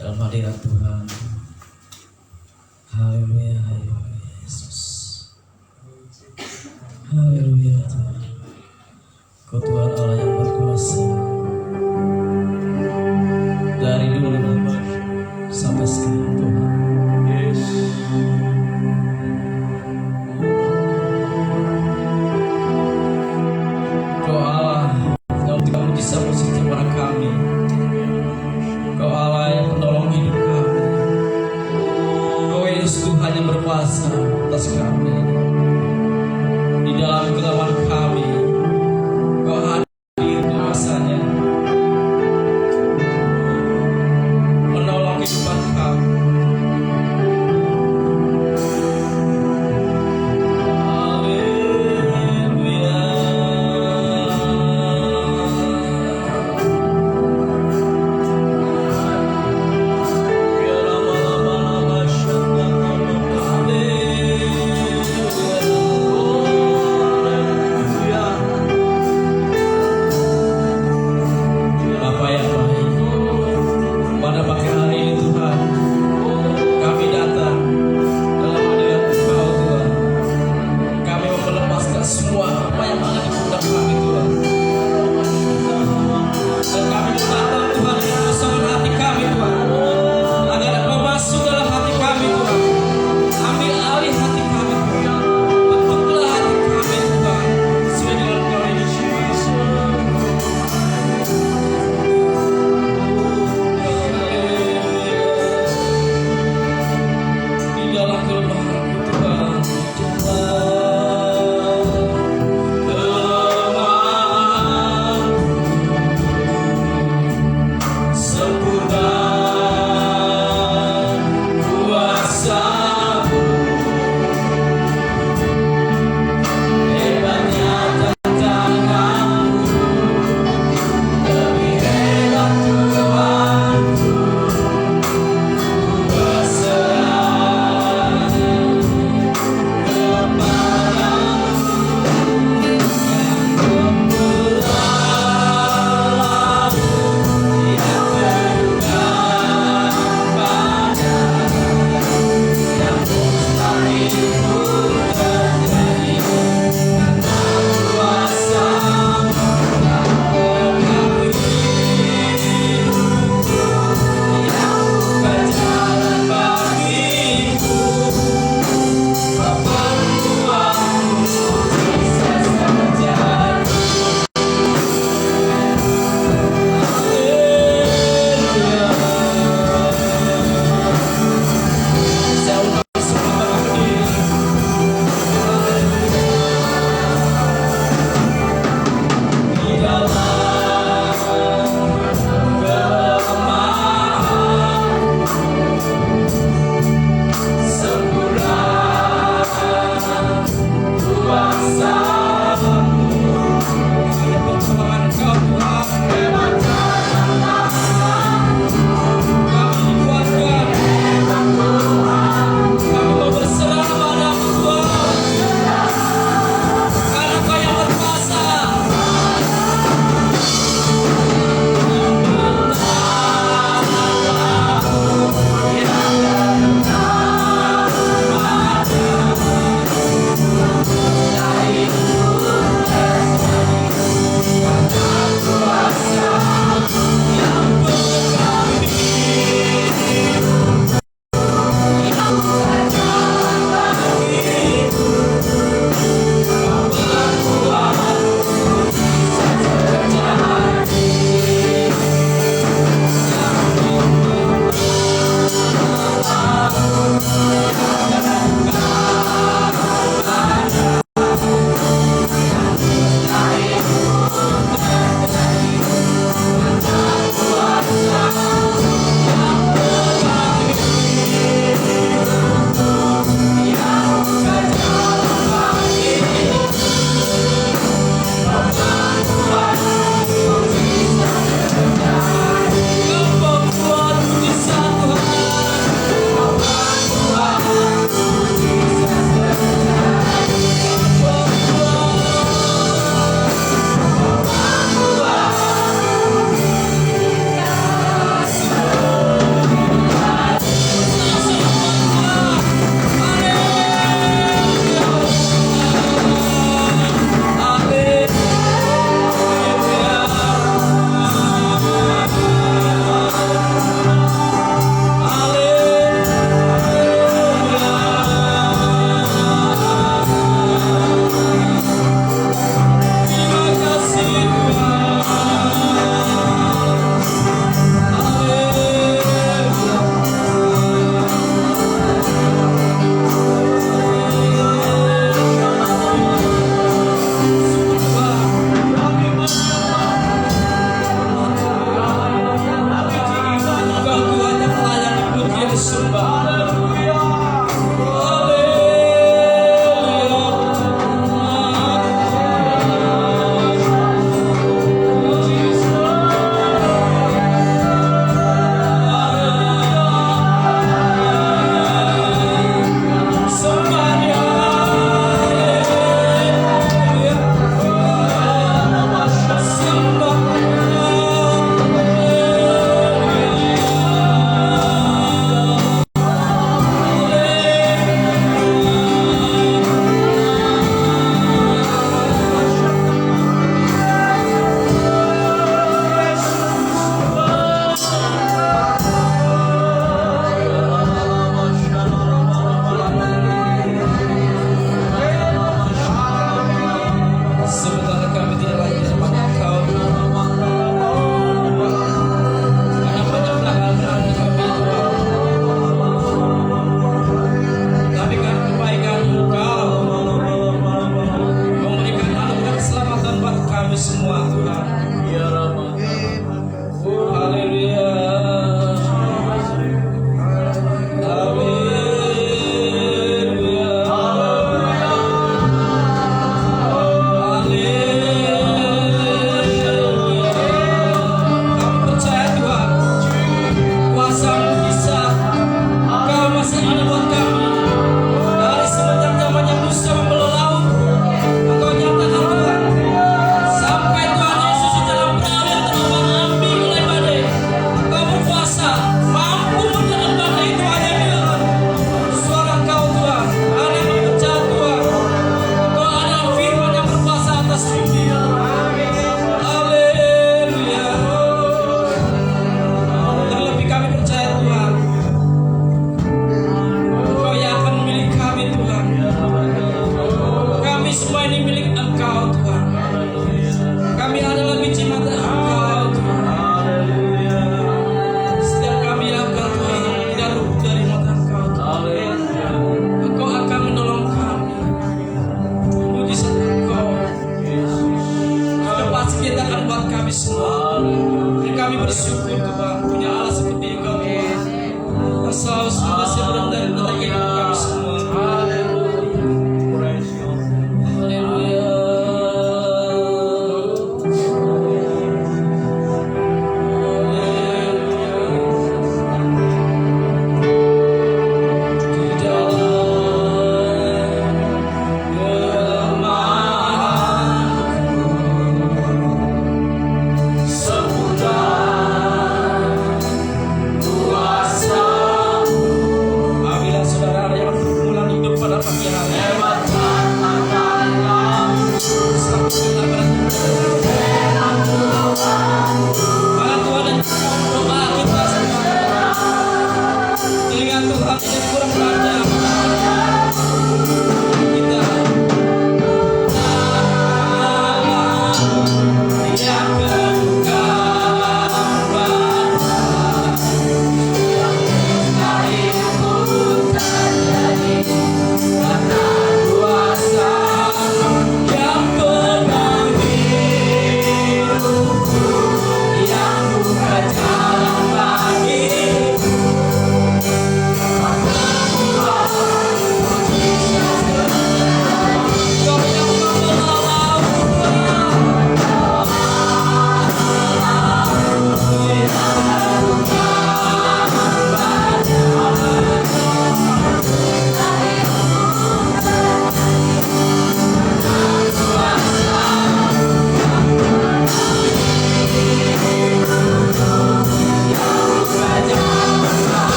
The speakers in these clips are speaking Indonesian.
dalam hadirat Tuhan. Haleluya, haleluya Yesus. Haleluya Tuhan. Kau Tuhan Allah yang berkuasa dari dulu sampai sekarang Tuhan. Yes. Kau Allah yang tidak mujizat-mujizat kepada kami. Kau Allah yang menolong hidup kami. Kau Yesus Tuhan yang berkuasa atas kami. Di dalam kegelapan kami, Kau hadir kuasanya menolong kehidupan kami. Haleluya.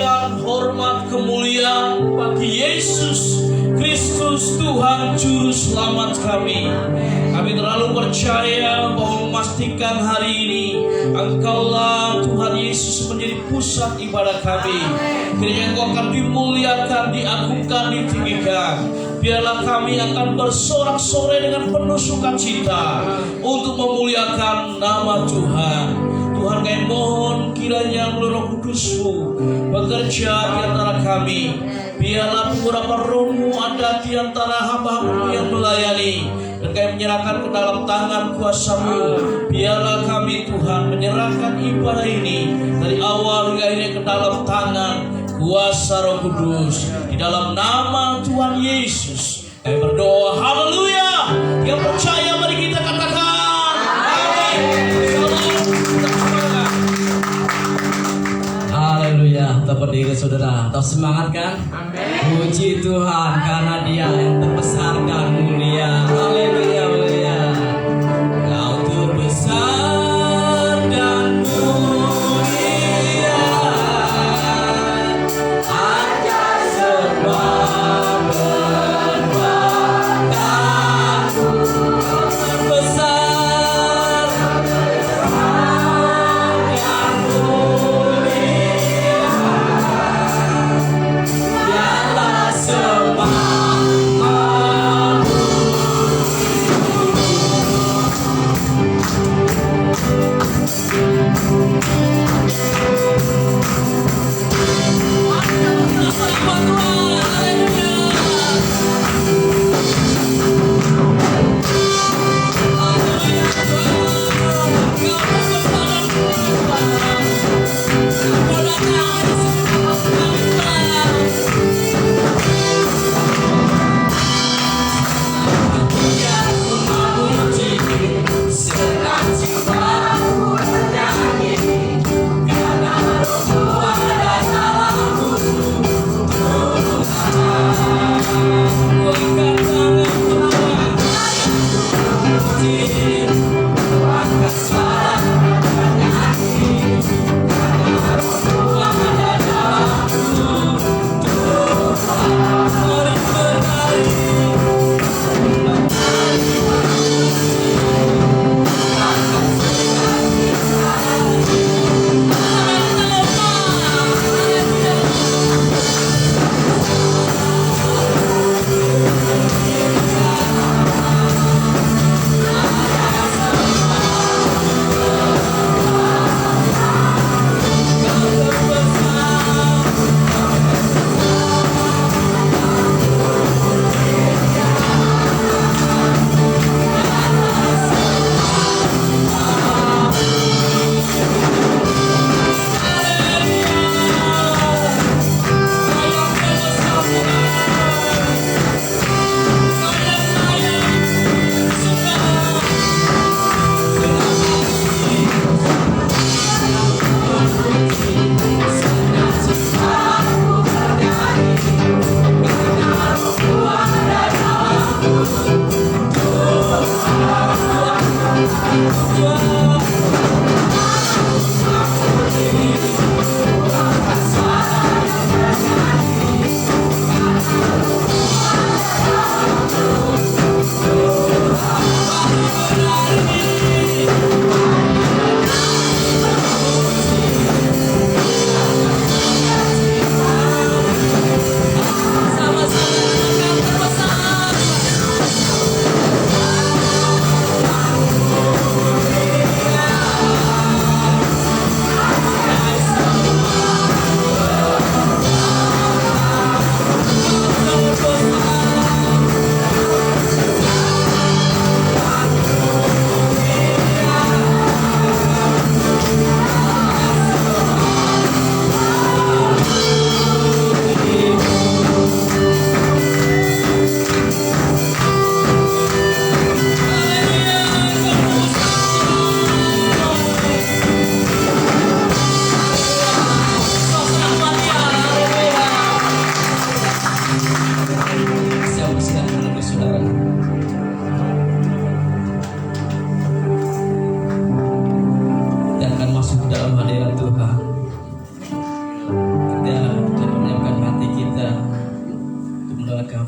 pujian, hormat, kemuliaan bagi Yesus Kristus, Tuhan Juru Selamat kami. Kami terlalu percaya bahwa memastikan hari ini Engkaulah Tuhan Yesus menjadi pusat ibadah kami. Kiranya Engkau akan dimuliakan, diagungkan, ditinggikan. Biarlah kami akan bersorak-sorai dengan penuh sukacita untuk memuliakan nama Tuhan. Tuhan, kami mohon kiranya Roh Kudus-Mu bekerja di antara kami. Biarlah beberapa roh-Mu ada di antara hamba-Mu yang melayani, dan kami menyerahkan ke dalam tangan kuasa-Mu. Biarlah kami Tuhan menyerahkan ibadah ini dari awal hingga akhirnya ke dalam tangan kuasa Roh Kudus. Di dalam nama Tuhan Yesus kami berdoa, haleluya. Yang percaya mari kita katakan amin. Haleluya. Kita berdiri saudara, tetap semangat kan? Puji Tuhan karena Dia yang terbesar dan mulia. Haleluya, haleluya. Kau terbesar dan mulia, hanya sebab perbuatanmu terbesar dan mulia. Dialah semangatmu.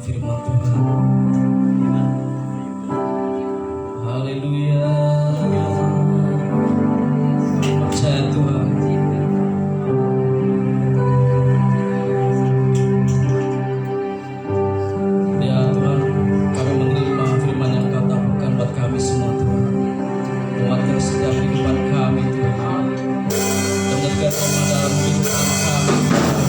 firman Tuhan. Haleluya. Percaya Tuhan. Ya Tuhan, kami menerima firman yang Kau taburkan buat kami semua Tuhan. Menguatkan setiap kehidupan kami Tuhan. Dan menegarkan dalam kehidupan kami Tuhan.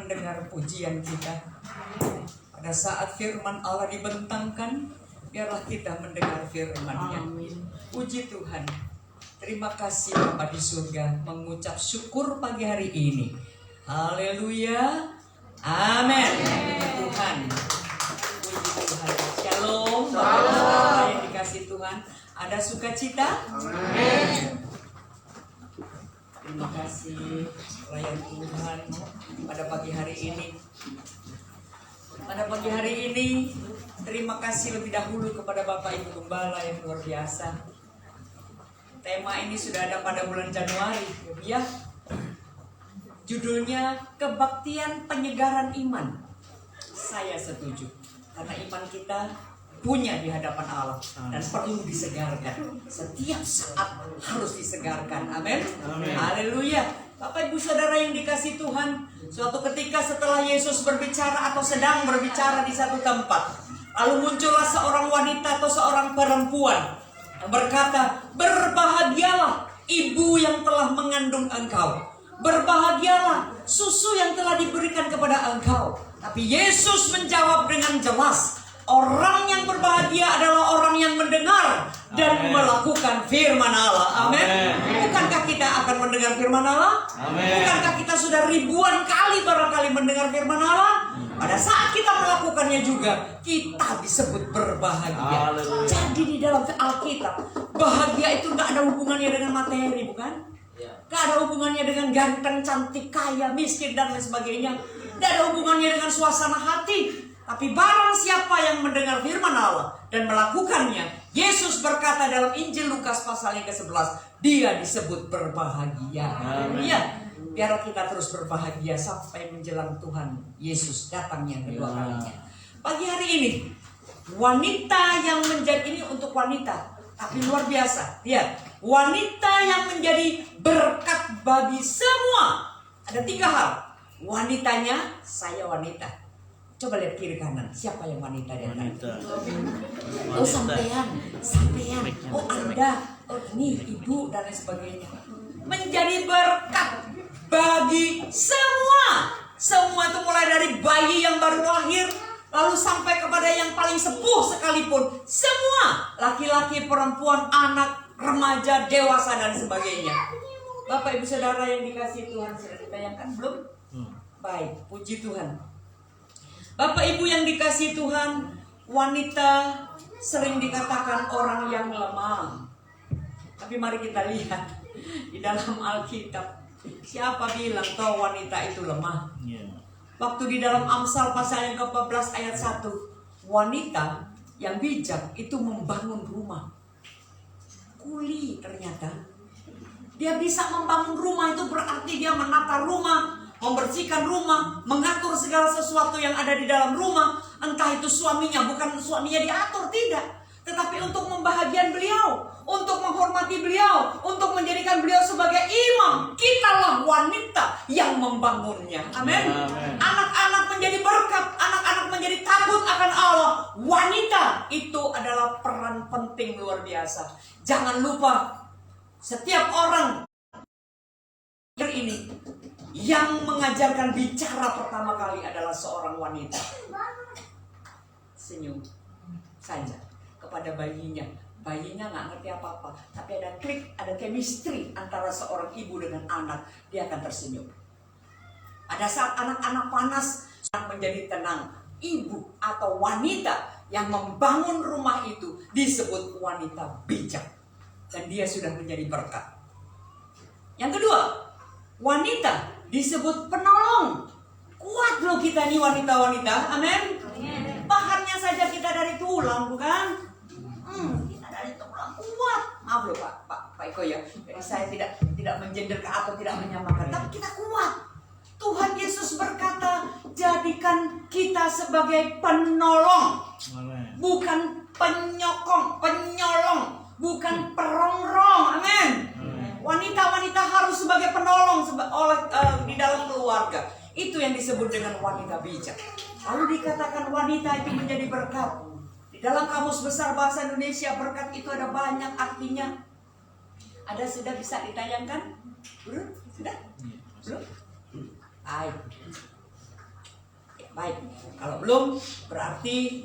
mendengar pujian kita. Pada saat firman Allah dibentangkan, biarlah kita mendengar firman-Nya. Puji Tuhan. Terima kasih Bapa di surga, mengucap syukur pagi hari ini. Haleluya. Amin. Puji Tuhan. Puji Tuhan. Shalom. Bapak yang dikasih Tuhan. Ada sukacita? Amin. Terima kasih pelayan Tuhan pada pagi hari ini. Pada pagi hari ini, terima kasih lebih dahulu kepada Bapak Ibu Gembala yang luar biasa. Tema ini sudah ada pada bulan Januari, ya. Judulnya Kebaktian Penyegaran Iman. Saya setuju, karena iman kita punya di hadapan Allah dan perlu disegarkan. Setiap saat harus disegarkan. Amin. Haleluya. Bapak Ibu Saudara yang dikasih Tuhan, suatu ketika setelah Yesus berbicara atau sedang berbicara di satu tempat, lalu muncullah seorang wanita atau seorang perempuan yang berkata, "Berbahagialah ibu yang telah mengandung engkau. Berbahagialah susu yang telah diberikan kepada engkau." Tapi Yesus menjawab dengan jelas, orang yang berbahagia adalah orang yang mendengar dan melakukan firman Allah. Amin. Bukankah kita akan mendengar firman Allah? Amin. Bukankah kita sudah ribuan kali barangkali mendengar firman Allah? Pada saat kita melakukannya juga, kita disebut berbahagia. Jadi di dalam Alkitab, bahagia itu gak ada hubungannya dengan materi, bukan? Gak ada hubungannya dengan ganteng, cantik, kaya, miskin, dan lain sebagainya. Gak ada hubungannya dengan suasana hati. Tapi barang siapa yang mendengar firman Allah dan melakukannya, Yesus berkata dalam Injil Lukas pasal yang ke-11, dia disebut berbahagia. Iya, biar kita terus berbahagia sampai menjelang Tuhan Yesus datang yang kedua kalinya. Pagi hari ini, wanita yang menjadi, ini untuk wanita, tapi luar biasa. Lihat, wanita yang menjadi berkat bagi semua. Ada 3 hal. Wanitanya, saya wanita. Coba lihat kiri kanan, siapa yang wanita di antara? Oh sampean, oh Anda, oh ini ibu dan lain sebagainya. Menjadi berkat bagi semua. Semua itu mulai dari bayi yang baru lahir, lalu sampai kepada yang paling sepuh sekalipun. Semua, laki-laki, perempuan, anak, remaja, dewasa dan sebagainya. Bapak Ibu Saudara yang dikasihi Tuhan, sudah ditayangkan belum? Baik, puji Tuhan. Bapak Ibu yang dikasihi Tuhan, wanita sering dikatakan orang yang lemah. Tapi mari kita lihat di dalam Alkitab, siapa bilang toh wanita itu lemah? Waktu di dalam Amsal pasal yang ke-14 ayat 1, wanita yang bijak itu membangun rumah. Kuli ternyata. Dia bisa membangun rumah, itu berarti dia menata rumah, membersihkan rumah, mengatur segala sesuatu yang ada di dalam rumah. Entah itu suaminya, bukan suaminya diatur, tidak, tetapi untuk membahagiakan beliau, untuk menghormati beliau, untuk menjadikan beliau sebagai imam. Kitalah wanita yang membangunnya. Amin. Anak-anak menjadi berkat, anak-anak menjadi takut akan Allah. Wanita itu adalah peran penting luar biasa. Jangan lupa, setiap orang ini yang mengajarkan bicara pertama kali adalah seorang wanita. Senyum saja kepada bayinya. Bayinya nggak ngerti apa-apa, tapi ada klik, ada chemistry antara seorang ibu dengan anak, dia akan tersenyum. Pada saat anak-anak panas, menjadi tenang. Ibu atau wanita yang membangun rumah itu disebut wanita bijak, dan dia sudah menjadi berkat. Yang kedua, wanita disebut penolong. Kuat loh kita nih wanita-wanita. Amin. Bahannya saja kita dari tulang, bukan? Kita dari tulang kuat. Maaf loh Pak Eko ya. Jadi saya tidak mengenderkan atau tidak menyamakan, tapi kita kuat. Tuhan Yesus berkata, jadikan kita sebagai penolong, bukan penyokong, penyolong, bukan perongrong. Amin. Wanita-wanita harus sebagai penolong di dalam keluarga. Itu yang disebut dengan wanita bijak. Lalu dikatakan wanita itu menjadi berkat. Di dalam Kamus Besar Bahasa Indonesia, berkat itu ada banyak artinya. Ada, sudah bisa ditayangkan? Belum? Sudah? Belum? Baik. belum? Berarti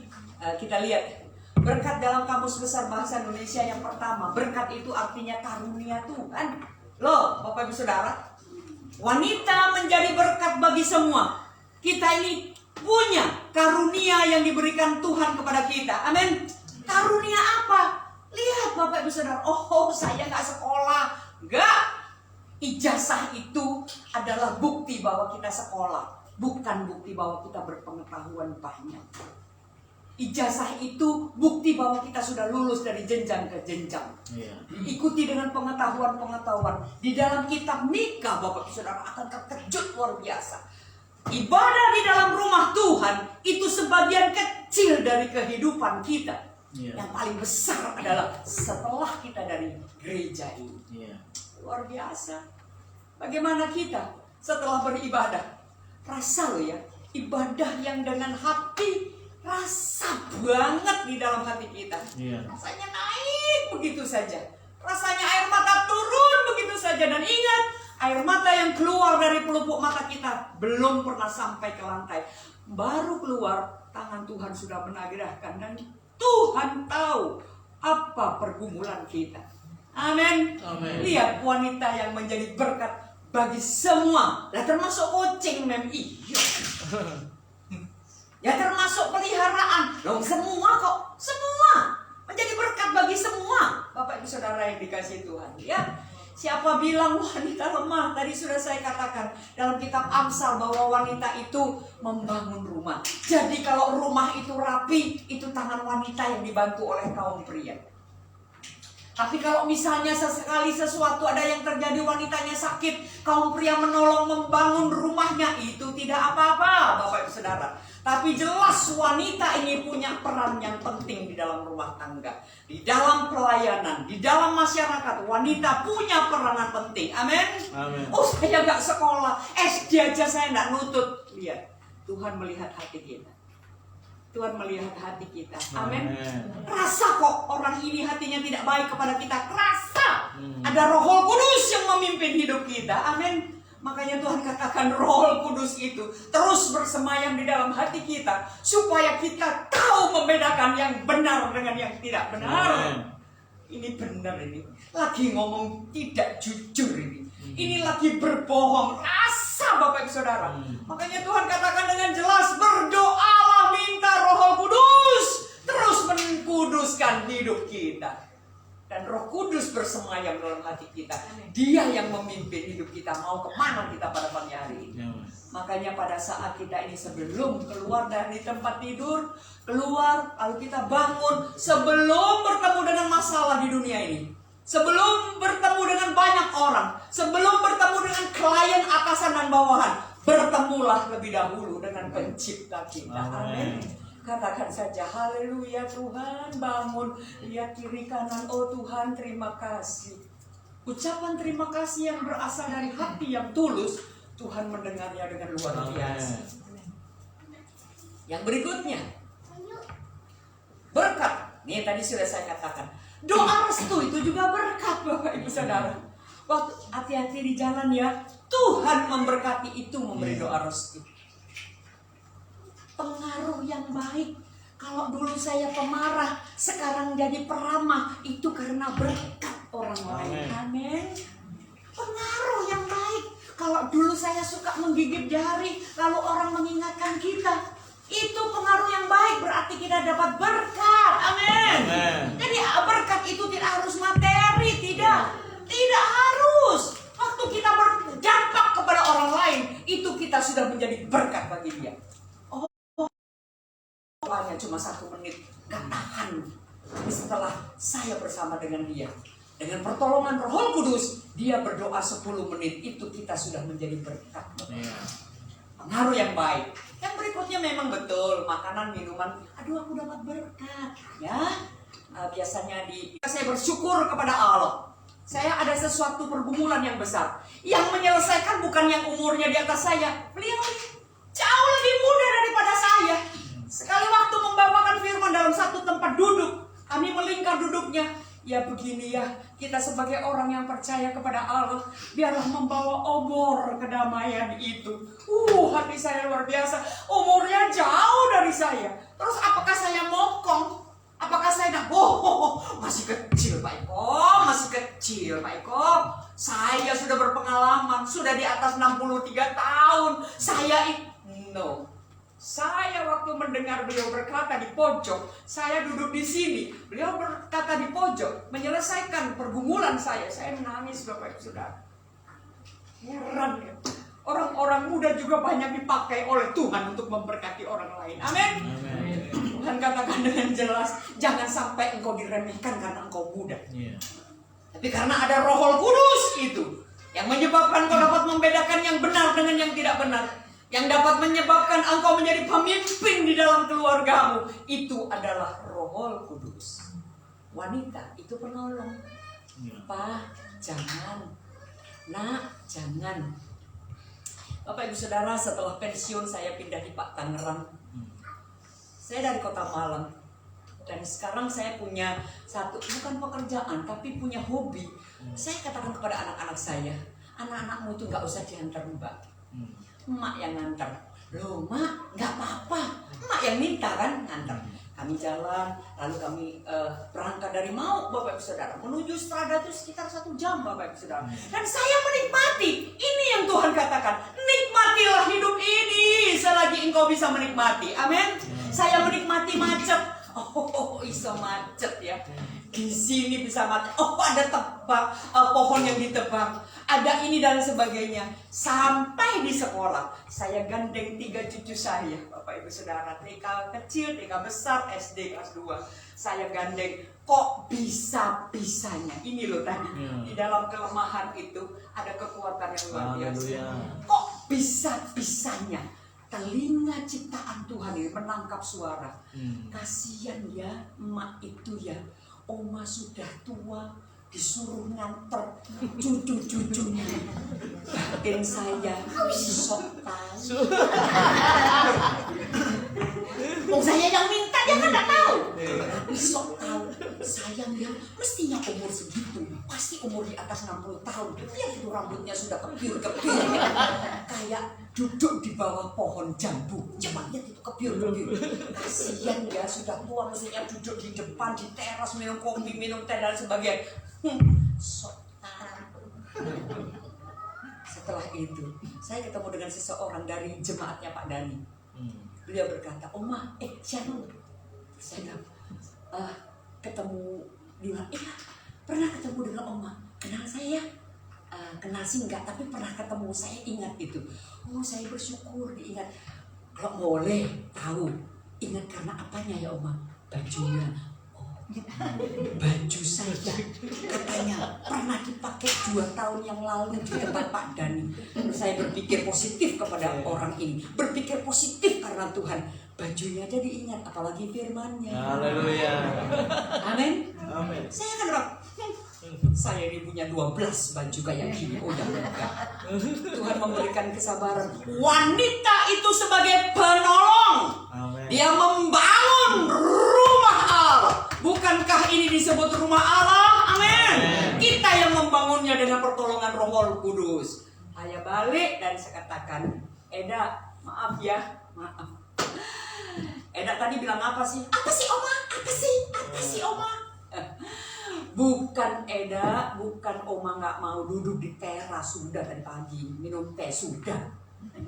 kita lihat berkat dalam Kamus Besar Bahasa Indonesia yang pertama. Berkat itu artinya karunia Tuhan. Loh, Bapak Ibu Saudara, wanita menjadi berkat bagi semua. Kita ini punya karunia yang diberikan Tuhan kepada kita. Amin. Karunia apa? Lihat Bapak Ibu Saudara. Oh, saya nggak sekolah. Enggak. Ijazah itu adalah bukti bahwa kita sekolah, bukan bukti bahwa kita berpengetahuan banyak. Ijazah itu bukti bahwa kita sudah lulus dari jenjang ke jenjang. Ikuti dengan pengetahuan-pengetahuan. Di dalam kitab Mika, Bapak Saudara akan terkejut luar biasa. Ibadah di dalam rumah Tuhan itu sebagian kecil dari kehidupan kita. Yang paling besar adalah setelah kita dari gereja ini. Luar biasa. Bagaimana kita setelah beribadah? Rasa loh ya, ibadah yang dengan hati, rasa banget di dalam hati kita. Rasanya naik begitu saja. Rasanya air mata turun begitu saja. Dan ingat, air mata yang keluar dari pelupuk mata kita belum pernah sampai ke lantai. Baru keluar, tangan Tuhan sudah menagihkan. Dan Tuhan tahu apa pergumulan kita. Amin. Lihat wanita yang menjadi berkat bagi semua. Lah termasuk kucing, mem. Iya. Ya termasuk peliharaan. Loh semua kok. Semua. Menjadi berkat bagi semua. Bapak Ibu Saudara yang dikasihi Tuhan. Ya. Siapa bilang wanita lemah? Tadi sudah saya katakan dalam kitab Amsal bahwa wanita itu membangun rumah. Jadi kalau rumah itu rapi, itu tangan wanita yang dibantu oleh kaum pria. Tapi kalau misalnya sesekali sesuatu ada yang terjadi, wanitanya sakit, kaum pria menolong membangun rumahnya, itu tidak apa-apa Bapak Ibu Saudara. Tapi jelas wanita ini punya peran yang penting di dalam rumah tangga, di dalam pelayanan, di dalam masyarakat. Wanita punya peranan penting. Amin. Oh saya gak sekolah, SD aja saya gak nutut. Lihat, Tuhan melihat hati kita. Tuhan melihat hati kita. Amin. Rasa kok orang ini hatinya tidak baik kepada kita. Rasa. Ada Roh Kudus yang memimpin hidup kita. Amin. Makanya Tuhan katakan Roh Kudus itu terus bersemayam di dalam hati kita. Supaya kita tahu membedakan yang benar dengan yang tidak benar. Ini benar ini. Lagi ngomong tidak jujur ini. Ini lagi berbohong. Rasa Bapak Ibu Saudara. Makanya Tuhan katakan dengan jelas, berdoalah minta Roh Kudus terus mengkuduskan hidup kita. Dan Roh Kudus bersemayam dalam hati kita. Dia yang memimpin hidup kita. Mau kemana kita pada pagi hari ini. Makanya pada saat kita ini sebelum keluar dari tempat tidur, keluar lalu kita bangun, sebelum bertemu dengan masalah di dunia ini, sebelum bertemu dengan banyak orang, sebelum bertemu dengan klien atasan dan bawahan, bertemulah lebih dahulu dengan pencipta kita. Amin. Katakan saja, haleluya Tuhan, bangun, lihat kiri kanan, oh Tuhan terima kasih. Ucapan terima kasih yang berasal dari hati yang tulus, Tuhan mendengarnya dengan luar biasa. Yang berikutnya, berkat. Ini tadi sudah saya katakan, doa restu itu juga berkat Bapak Ibu Saudara. Waktu hati-hati di jalan ya, Tuhan memberkati itu, memberi doa restu. Pengaruh yang baik. Kalau dulu saya pemarah, sekarang jadi peramah, itu karena berkat orang lain. Amin. Pengaruh yang baik. Kalau dulu saya suka menggigit jari, lalu orang mengingatkan kita, itu pengaruh yang baik, berarti kita dapat berkat. Amin. Jadi berkat itu tidak harus materi, tidak harus. Waktu kita berdampak kepada orang lain, itu kita sudah menjadi berkat bagi dia. Hanya cuma 1 menit, gak tahan. Tapi setelah saya bersama dengan dia, dengan pertolongan Roh Kudus, dia berdoa 10 menit, itu kita sudah menjadi berkat. Pengaruh yang baik. Yang berikutnya memang betul, makanan, minuman. Aduh aku dapat berkat. Ya, biasanya saya bersyukur kepada Allah. Saya ada sesuatu pergumulan yang besar. Yang menyelesaikan bukan yang umurnya di atas saya. Beliau jauh lebih muda daripada saya. Sekali waktu membawakan firman dalam satu tempat duduk, kami melingkar duduknya. Ya begini ya, Kita sebagai orang yang percaya kepada Allah, biarlah membawa obor kedamaian itu. Hati saya luar biasa. Umurnya jauh dari saya. Terus apakah saya mokong? Apakah saya masih kecil Pak Eko, masih kecil Pak Eko. Saya sudah berpengalaman, sudah di atas 63 tahun. No. Saya waktu mendengar beliau berkata di pojok, saya duduk di sini, beliau berkata di pojok, menyelesaikan pergumulan saya menangis Bapak Ibu Saudara. Heran ya, orang-orang muda juga banyak dipakai oleh Tuhan untuk memberkati orang lain. Amin. Tuhan katakan dengan jelas, jangan sampai engkau diremehkan karena engkau muda. Tapi karena ada Roh Kudus itu, yang menyebabkan engkau dapat membedakan yang benar dengan yang tidak benar. Yang dapat menyebabkan engkau menjadi pemimpin di dalam keluargamu, itu adalah Roh Kudus. Wanita itu penolong. Pak, jangan. Nak, jangan. Bapak Ibu Saudara, setelah pensiun saya pindah di Pak Tangerang. Saya dari Kota Malang. Dan sekarang saya punya satu, bukan pekerjaan, tapi punya hobi. Saya katakan kepada anak-anak saya, anak-anakmu itu gak usah diantar Mbak. Emak yang nganter. Loh Mak, gak apa-apa. Emak yang minta kan nganter. Kami jalan, lalu kami berangkat dari Mau, Bapak Ibu Saudara, menuju Strada itu sekitar 1 jam Bapak Ibu Saudara. Dan saya menikmati. Ini yang Tuhan katakan, nikmatilah hidup ini selagi engkau bisa menikmati. Amin. Saya menikmati macet. Iso macet ya. Di sini bisa macet. Ada pohon yang ditebang. Ada ini dan sebagainya. Sampai di sekolah, saya gandeng 3 cucu saya, Bapak Ibu Saudara, TK kecil, TK besar, SD kelas 2. Saya gandeng. Kok bisa-bisanya? Ini loh tadi. Di dalam kelemahan itu ada kekuatan yang luar biasa. Kok bisa-bisanya? Telinga ciptaan Tuhan ini menangkap suara. Kasihan ya emak itu ya. Oma sudah tua, disuruh nganter cucu-cucunya. Batin saya sok tahu. Saya yang minta, dia kan gak tahu. Sok tahu. Sayang ya, mestinya umur segitu, pasti umur di atas 60 tahun. Lihat itu rambutnya sudah kebiur-kebiur. Kayak duduk di bawah pohon jambu. Coba lihat itu kebiur-kebiur. Kasihan ya, sudah tua, mestinya duduk di depan, di teras, minum kopi, minum teh dan sebagainya. Sok tahu. Setelah itu, saya ketemu dengan seseorang dari jemaatnya Pak Dani. Beliau berkata, Oma, Syahrul. Saya ketemu di mana? Pernah ketemu dengan Oma. Kenal saya? Kenal sih enggak, tapi pernah ketemu. Saya ingat itu. Saya bersyukur diingat. Kalau boleh tahu, ingat karena apanya ya Oma? Bajunya. Baju saya katanya pernah dipakai 2 tahun yang lalu di tempat Pak Dani. Saya berpikir positif kepada orang ini, berpikir positif karena Tuhan. Bajunya jadi ingat, apalagi firman-Nya. Haleluya. Amin. Amin. Saya kan saya ini punya 12 baju kayak gini. Udah enggak. Tuhan memberikan kesabaran. Wanita itu sebagai penolong. Amen. Dia membangun rumah Allah. Bukankah ini disebut rumah Allah? Amin. Kita yang membangunnya dengan pertolongan Roh Kudus. Saya balik dan saya katakan, Eda, maaf ya, maaf. Eda tadi bilang apa sih? Apa sih Oma? Apa sih Oma? Bukan Eda, bukan Oma nggak mau duduk di teras sudah tadi pagi, minum teh sudah,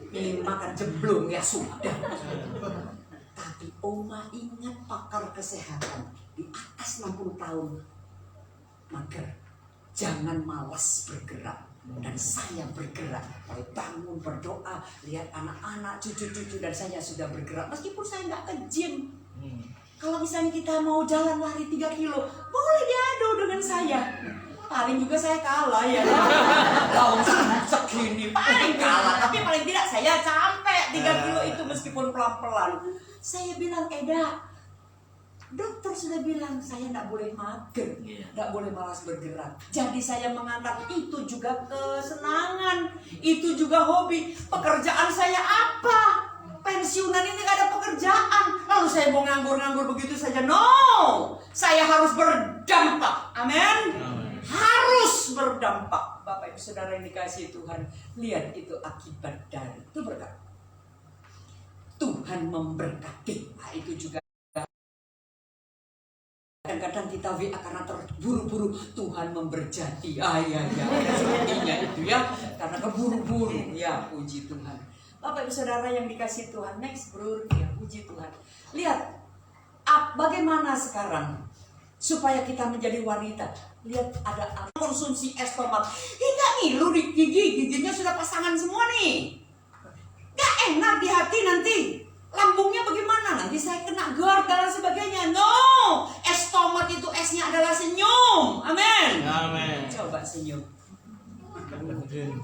ingin makan jeblong ya sudah. Tapi Oma ingat pakar kesehatan di atas 60 tahun, mager, jangan malas bergerak. Dan saya bergerak, bangun berdoa, lihat anak-anak, cucu-cucu, dan saya sudah bergerak. Meskipun saya nggak ke gym. Kalau misalnya kita mau jalan lari 3 kilo, boleh diadu dengan saya. Paling juga saya kalah ya. Kalau segini paling kalah, tapi paling tidak saya sampai 3 kilo itu meskipun pelan-pelan. Saya bilang, Eda, dokter sudah bilang saya tidak boleh mager, tidak boleh malas bergerak. Jadi saya menganggap itu juga kesenangan, itu juga hobi. Pekerjaan saya apa? Pensiunan ini gak ada pekerjaan. Lalu saya mau nganggur-nganggur begitu saja? No, saya harus berdampak. Amin. harus berdampak. Bapak Ibu Saudara yang dikasihi Tuhan, lihat itu akibat dari itu berkat. Tuhan memberkati. Nah, itu juga kadang-kadang kita WA karena terburu-buru, Tuhan memberkati. Ya, ada sepertinya itu ya, karena keburu-buru. Ya, puji Tuhan. Bapak Ibu Saudara yang dikasihi Tuhan, next bro, ya puji Tuhan. Lihat, bagaimana sekarang supaya kita menjadi wanita. Lihat ada konsumsi es tomat. Kita ngilu di giginya sudah pasangan semua nih. Gak enak di hati nanti. Lambungnya bagaimana? Nanti saya kena GERD dan sebagainya. No, es tomat itu esnya adalah senyum. Amin. Amin. Coba senyum.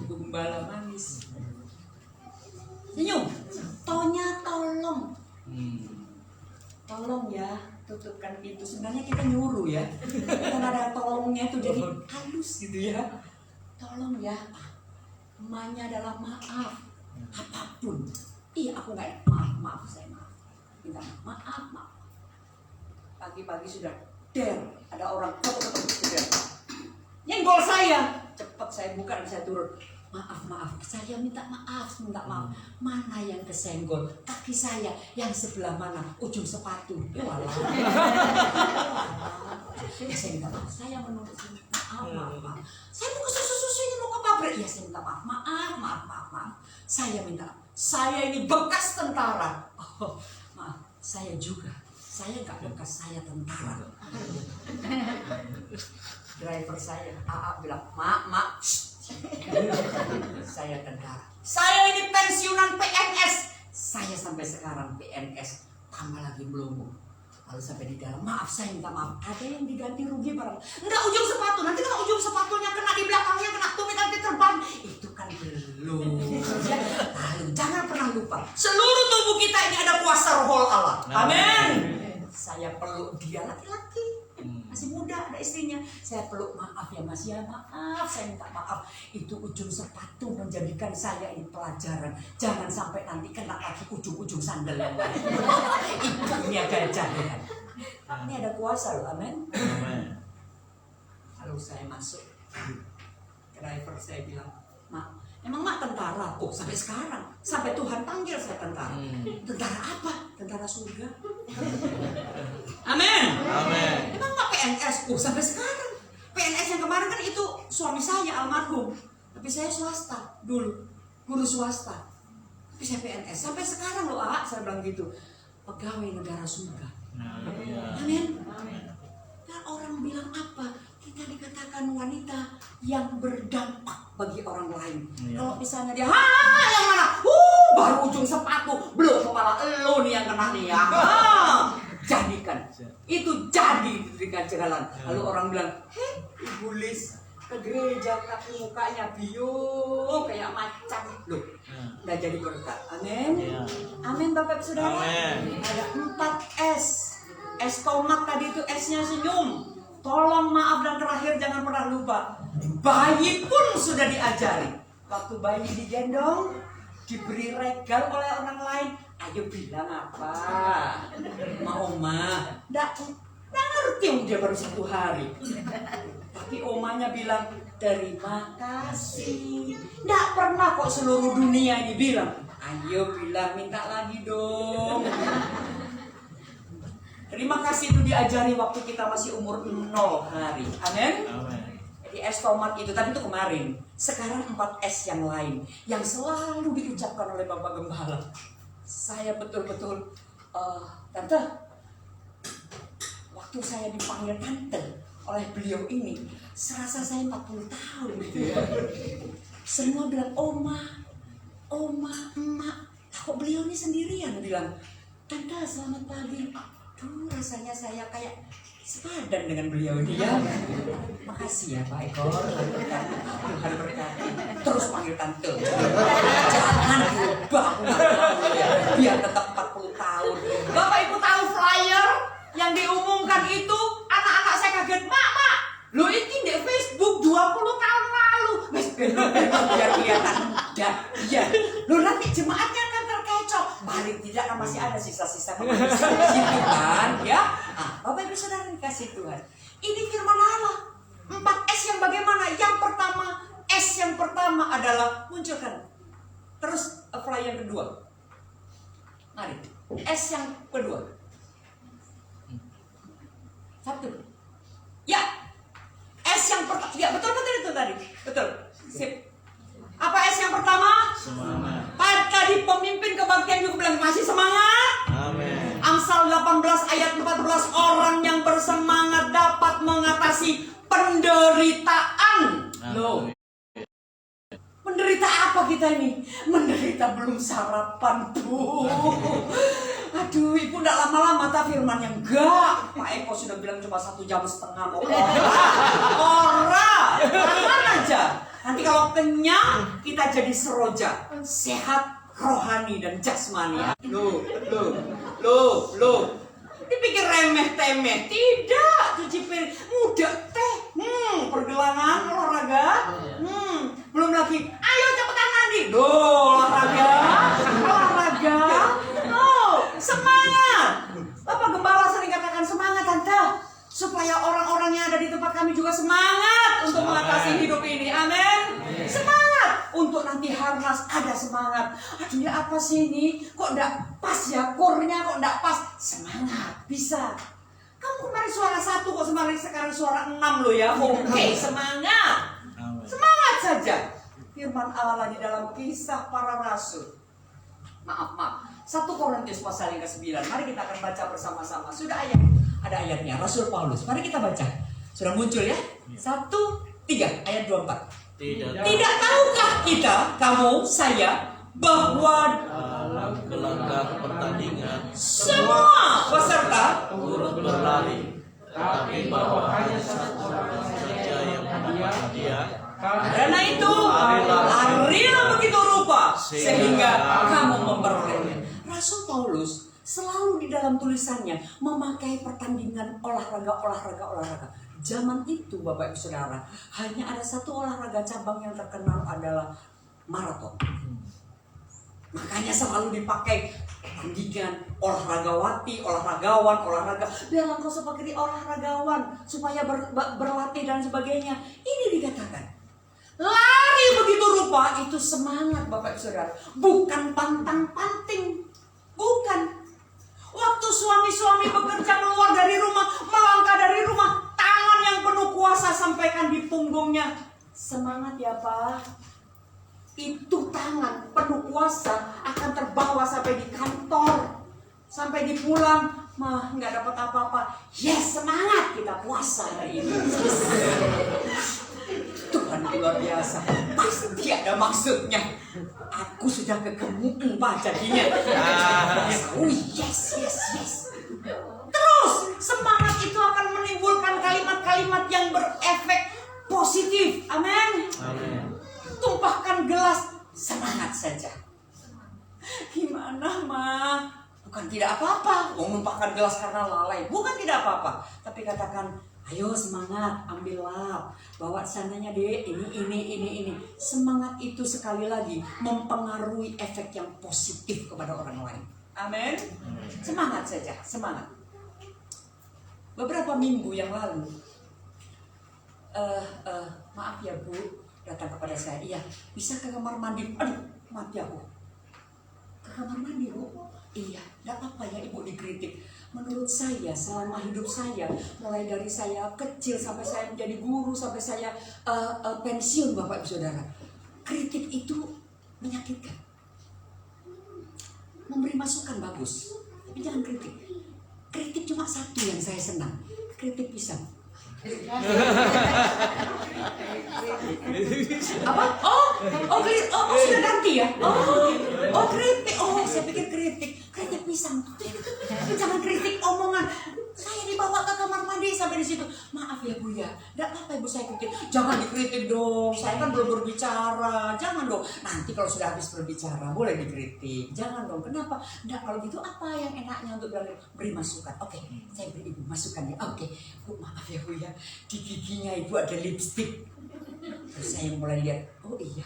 Gembala manis. Senyum. Tonya tolong. Tolong ya, tutupkan pintu. Sebenarnya kita nyuruh ya. Karena ada tolongnya itu jadi halus gitu ya. Tolong ya. Emaknya adalah maaf. Apapun. Iya, aku nggak maaf, saya maaf. Minta maaf. Pagi-pagi sudah ada orang ketuk-ketuk nyenggol saya. Cepat saya buka dan saya turun. Maaf, saya minta maaf. Mana yang kesenggol? Kaki saya yang sebelah mana? Ujung sepatu. Ya walah. Ya saya minta maaf. Saya menunggu maaf. Saya mau ke susu ini mau ke pabrik. Ya saya minta maaf. Saya minta. Saya ini bekas tentara. Oh, maaf, saya juga. Saya nggak bekas, saya tentara. Driver saya, AA bilang, mak. Saya tentara. Saya ini pensiunan PNS. Saya sampai sekarang PNS, tambah lagi belum. Lalu sampai di dalam, maaf saya minta maaf. Ada yang diganti rugi barang. Enggak ujung sepatu. Nanti kalau ujung sepatunya kena di belakangnya, kena tumit nanti terbang. Itu kan belum. Lalu jangan pernah lupa. Seluruh tubuh kita ini ada kuasa roh Allah. Amin. Saya peluk dia laki-laki. Masih muda, ada istrinya. Saya peluk, maaf ya mas, ya maaf, saya minta maaf. Itu ujung sepatu menjadikan saya ini pelajaran. Jangan sampai nanti kena lagi ujung-ujung sandal yang lain. Ibunya gajah ya. Ini ada kuasa loh, amin. Lalu saya masuk. Driver saya bilang, mak, emang mak tentara? Oh sampai sekarang, sampai Tuhan panggil saya tentara. Tentara apa? Tentara surga. Amin. Emang mak PNS? Oh sampai sekarang. PNS yang kemarin kan itu suami saya almarhum. Tapi saya swasta dulu, guru swasta. Tapi saya PNS sampai sekarang loh, saya bilang gitu. Pegawai negara surga. Amin. Dan orang bilang apa? Kita dikatakan wanita yang berdampak bagi orang lain. Kalau misalnya dia, yang mana? Baru ujung sepatu, belum kepala lo nih yang kena nih ya. Jadikan. Itu jadi diberikan jalan. Lalu orang bilang, Ibu Lis ke gereja tapi mukanya biung kayak macan. Loh, udah jadi berkat. Amin. Amin Bapak Saudara. Ada 4 es. Es tomat tadi itu esnya senyum. Tolong maaf dan terakhir jangan pernah lupa. Bayi pun sudah diajari. Waktu bayi digendong, diberi regal oleh orang lain. Ayo bilang apa? Ma oma. Nggak ngerti dia baru 1 hari. Tapi omanya bilang, terima kasih. Nggak pernah kok seluruh dunia ini bilang, ayo bilang minta lagi dong. Terima kasih itu diajari waktu kita masih umur 0 hari. Amin. Jadi es tomat itu, tapi itu kemarin. Sekarang 4 es yang lain yang selalu diucapkan oleh Bapak Gembala. Saya betul-betul, tante, waktu saya dipanggil tante oleh beliau ini, serasa saya 40 tahun gitu ya. Semua bilang oma, emak. Kok beliau ini sendirian bilang, tante selamat pagi. Rasanya saya kayak sepadan dengan beliau ini ya. Makasih ya Pak Eko. Tuhan berkati. Terus panggil tante. Jangan berubah aku ya. Biar tetap 40 tahun. Bapak Ibu tahu flyer yang diumumkan itu, anak-anak saya kaget, Mak. Lo ini di Facebook 20 tahun lalu. Biar kelihatan. Ya. Lo nanti jemaatnya kan terkecoh. Paling tidak kan masih ada sisa-sisa kemanusiaan di situ kan, ya. Bapak Ibu Saudara dikasih Tuhan. Ini firman Allah. 4S yang bagaimana? Yang pertama adalah munculkan. Terus apply yang kedua. Mari. S yang kedua. Satu. Ya. S yang pertama. Ya, betul itu tadi. Betul. Sip. Apa S yang pertama? Semangat. Tadi pemimpin kebaktian juga bilang masih semangat. Amin. Amsal 18 ayat 14, orang yang bersemangat dapat mengatasi penderitaan. Loh. Menderita apa kita ini? Menderita belum sarapan, Bu. Aduh, Ibu enggak lama-lama tak firman yang enggak. Pak Eko sudah bilang cuma 1,5 jam mau. Ora, tahan aja. Nanti kalau kenyang, kita jadi seroja. Sehat rohani dan jasmani. Loh. Dipikir remeh-temeh. Tidak, cuci piring. Mudah teh. Pergelangan, olahraga. Belum lagi, ayo cepetan mandi. Olahraga. Semangat. Bapak Gembala sering katakan semangat, Tante. Supaya orang-orang yang ada di tempat kami juga semangat untuk mengatasi hidup ini. Amin. Semangat. Untuk nanti harnas ada semangat. Aduh ya apa sih ini? Kok enggak pas ya? Kornya kok enggak pas? Semangat. Bisa. Kamu kemarin suara 1 kok sekarang suara 6 loh ya. Oke, semangat. Semangat saja. Firman Allah di dalam Kisah Para Rasul. Maaf. 1 Korintus pasal yang ke-9. Mari kita akan baca bersama-sama. Sudah ada ayatnya. Rasul Paulus. Mari kita baca. Sudah muncul ya? 1, 3 ayat 24. Tidak tahukah kita, kamu, saya, bahwa Dalam gelanggang pertandingan semua peserta turut berlari, tetapi bahwa hanya satu orang saja yang mendapat hadiah. karena itu larilah begitu rupa sehingga kamu memperoleh. Rasul Paulus selalu di dalam tulisannya memakai pertandingan olahraga. Zaman itu Bapak Ibu Saudara, hanya ada satu olahraga cabang yang terkenal adalah maraton. Makanya selalu dipakai pertandingan olahraga. Biar engkau sebagai olahragawan supaya berlatih dan sebagainya. Ini dikatakan lari begitu rupa itu semangat Bapak Ibu Saudara, bukan pantang-panting. Bukan. Waktu suami-suami bekerja keluar dari rumah, melangkah dari rumah, tangan yang penuh kuasa sampaikan di punggungnya. Semangat ya Pak. Itu tangan penuh kuasa akan terbawa sampai di kantor, sampai di pulang. Mah nggak dapat apa-apa. Yes, semangat kita puasa hari ini. Tuhan luar biasa. Pasti ada maksudnya. Aku sudah kegemukan Pak jadinya. Oh yes. Terus semangat itu akan menimbulkan kalimat-kalimat yang berefek positif. Amin. Tumpahkan gelas semangat saja. Gimana Mah? Bukan tidak apa-apa. Menumpahkan gelas karena lalai. Bukan tidak apa-apa. Tapi katakan, ayo semangat, ambillah. Bawa sananya deh, ini. Semangat itu sekali lagi mempengaruhi efek yang positif kepada orang lain. Amin. Semangat saja, semangat. Beberapa minggu yang lalu, maaf ya Bu, datang kepada saya. Iya, bisa ke kamar mandi. Aduh, maaf ya Bu. Ke kamar mandi Bu. Iya, tidak apa-apa ya Ibu dikritik. Menurut saya selama hidup saya, mulai dari saya kecil sampai saya menjadi guru, sampai saya pensiun Bapak Ibu Saudara, kritik itu menyakitkan. Memberi masukan bagus, tapi jangan kritik. Kritik cuma satu yang saya senang, kritik pisang. Apa? Oh sudah ganti ya? Oh kritik. Oh saya pikir kritik pisang. Jangan kritik omongan. Saya dibawa ke kamar mandi sampai di situ. Maaf ya Bu ya, tidak apa Ibu saya kritik. Jangan dikritik dong. Saya kan belum berbicara. Jangan dong. Nanti kalau sudah habis berbicara boleh dikritik. Jangan dong. Kenapa? Tidak kalau gitu apa yang enaknya untuk beri masukan? Oke, saya beri Ibu masukan ya. Oke, Bu maaf ya Bu ya. Di giginya Ibu ada lipstik. Terus saya mulai lihat. Oh iya.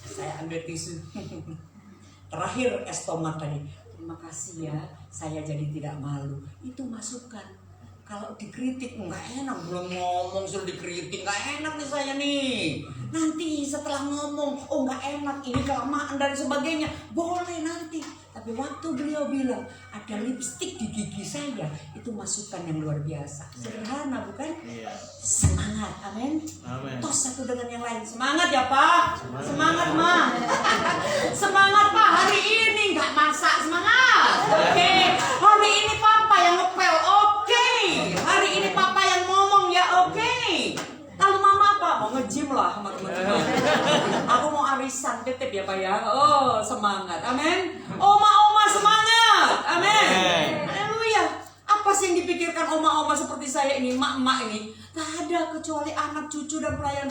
Saya ambil tisu. Terakhir es tomat tadi. Terima kasih ya, saya jadi tidak malu. Itu masukan. Kalau dikritik nggak enak, belum ngomong suruh dikritik, nggak enak nih saya nih. Nanti setelah ngomong, oh nggak enak, ini kelamaan dan sebagainya, boleh nanti. Tapi waktu beliau bilang ada lipstik di gigi saya, itu masukan yang luar biasa. Sederhana bukan? Iya. Semangat, amin. Amin. Tos satu dengan yang lain. Semangat ya Pak. Semangat Ma. Semangat Pak, hari ini nggak masak, semangat. Oke. Hari ini Papa yang ngepel, oke. Hari ini Papa yang ngomong, ya oke. Kalau Mama apa? Mau nge-gym lah sama teman-teman. Aku mau arisan, titip ya Pak ya. Oh semangat, amin. Oma-oma semangat, amin. Haleluya. Apa sih yang dipikirkan oma-oma seperti saya ini, mak-mak ini? Tak ada kecuali anak, cucu, dan pelayan.